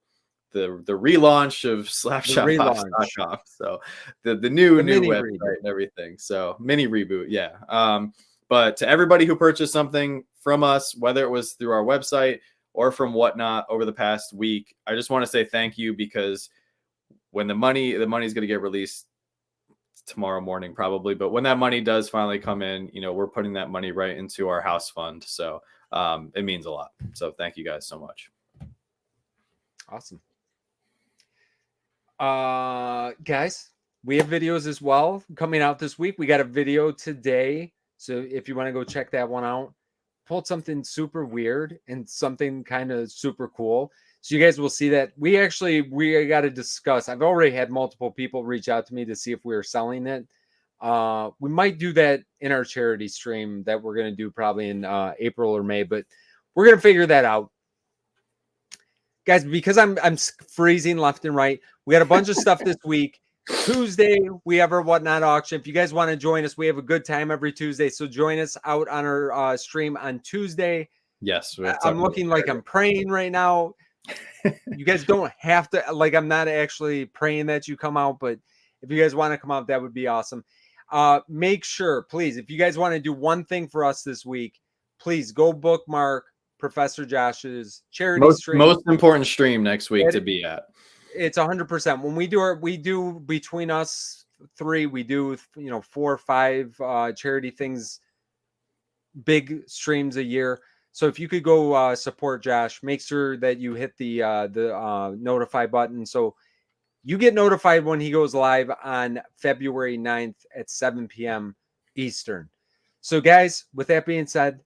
relaunch of slapshotpops.com. So the new website reboot and everything. So mini reboot. Yeah. But to everybody who purchased something from us, whether it was through our website or from whatnot over the past week, I just want to say thank you, because when the money's going to get released tomorrow morning probably, but when that money does finally come in, you know, we're putting that money right into our house fund. So it means a lot. So thank you guys so much. Awesome. Guys, we have videos as well coming out this week. We got a video today, so if you want to go check that one out, pulled something super weird and something kind of super cool, so you guys will see that. We got to discuss. I've already had multiple people reach out to me to see if we are selling it. We might do that in our charity stream that we're going to do probably in April or May, but we're going to figure that out. Guys, because I'm freezing left and right, we got a bunch of stuff this week. Tuesday, we have our whatnot auction. If you guys want to join us, we have a good time every Tuesday. So join us out on our stream on Tuesday. Yes. I'm looking like I'm praying right now. You guys don't have to, like, I'm not actually praying that you come out, but if you guys want to come out, that would be awesome. Make sure, please, if you guys want to do one thing for us this week, please go bookmark Professor Josh's charity stream. Most important stream next week to be at. It's 100%. When we do between us three, we do 4 or 5 charity things, big streams a year. So if you could go support Josh, make sure that you hit the notify button, so you get notified when he goes live on February 9th at 7 p.m. Eastern. So guys, with that being said,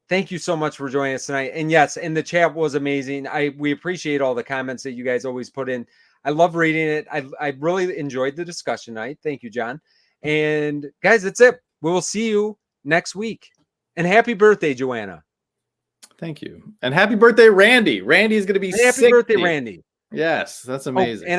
thank you so much for joining us tonight. And yes, and the chat was amazing. We appreciate all the comments that you guys always put in. I love reading it. I really enjoyed the discussion tonight. Thank you, John. And guys, that's it. We will see you next week. And happy birthday, Joanna. Thank you. And happy birthday, Randy. Randy is going to be And happy 60. birthday, Randy. Yes, that's Oh, amazing. and I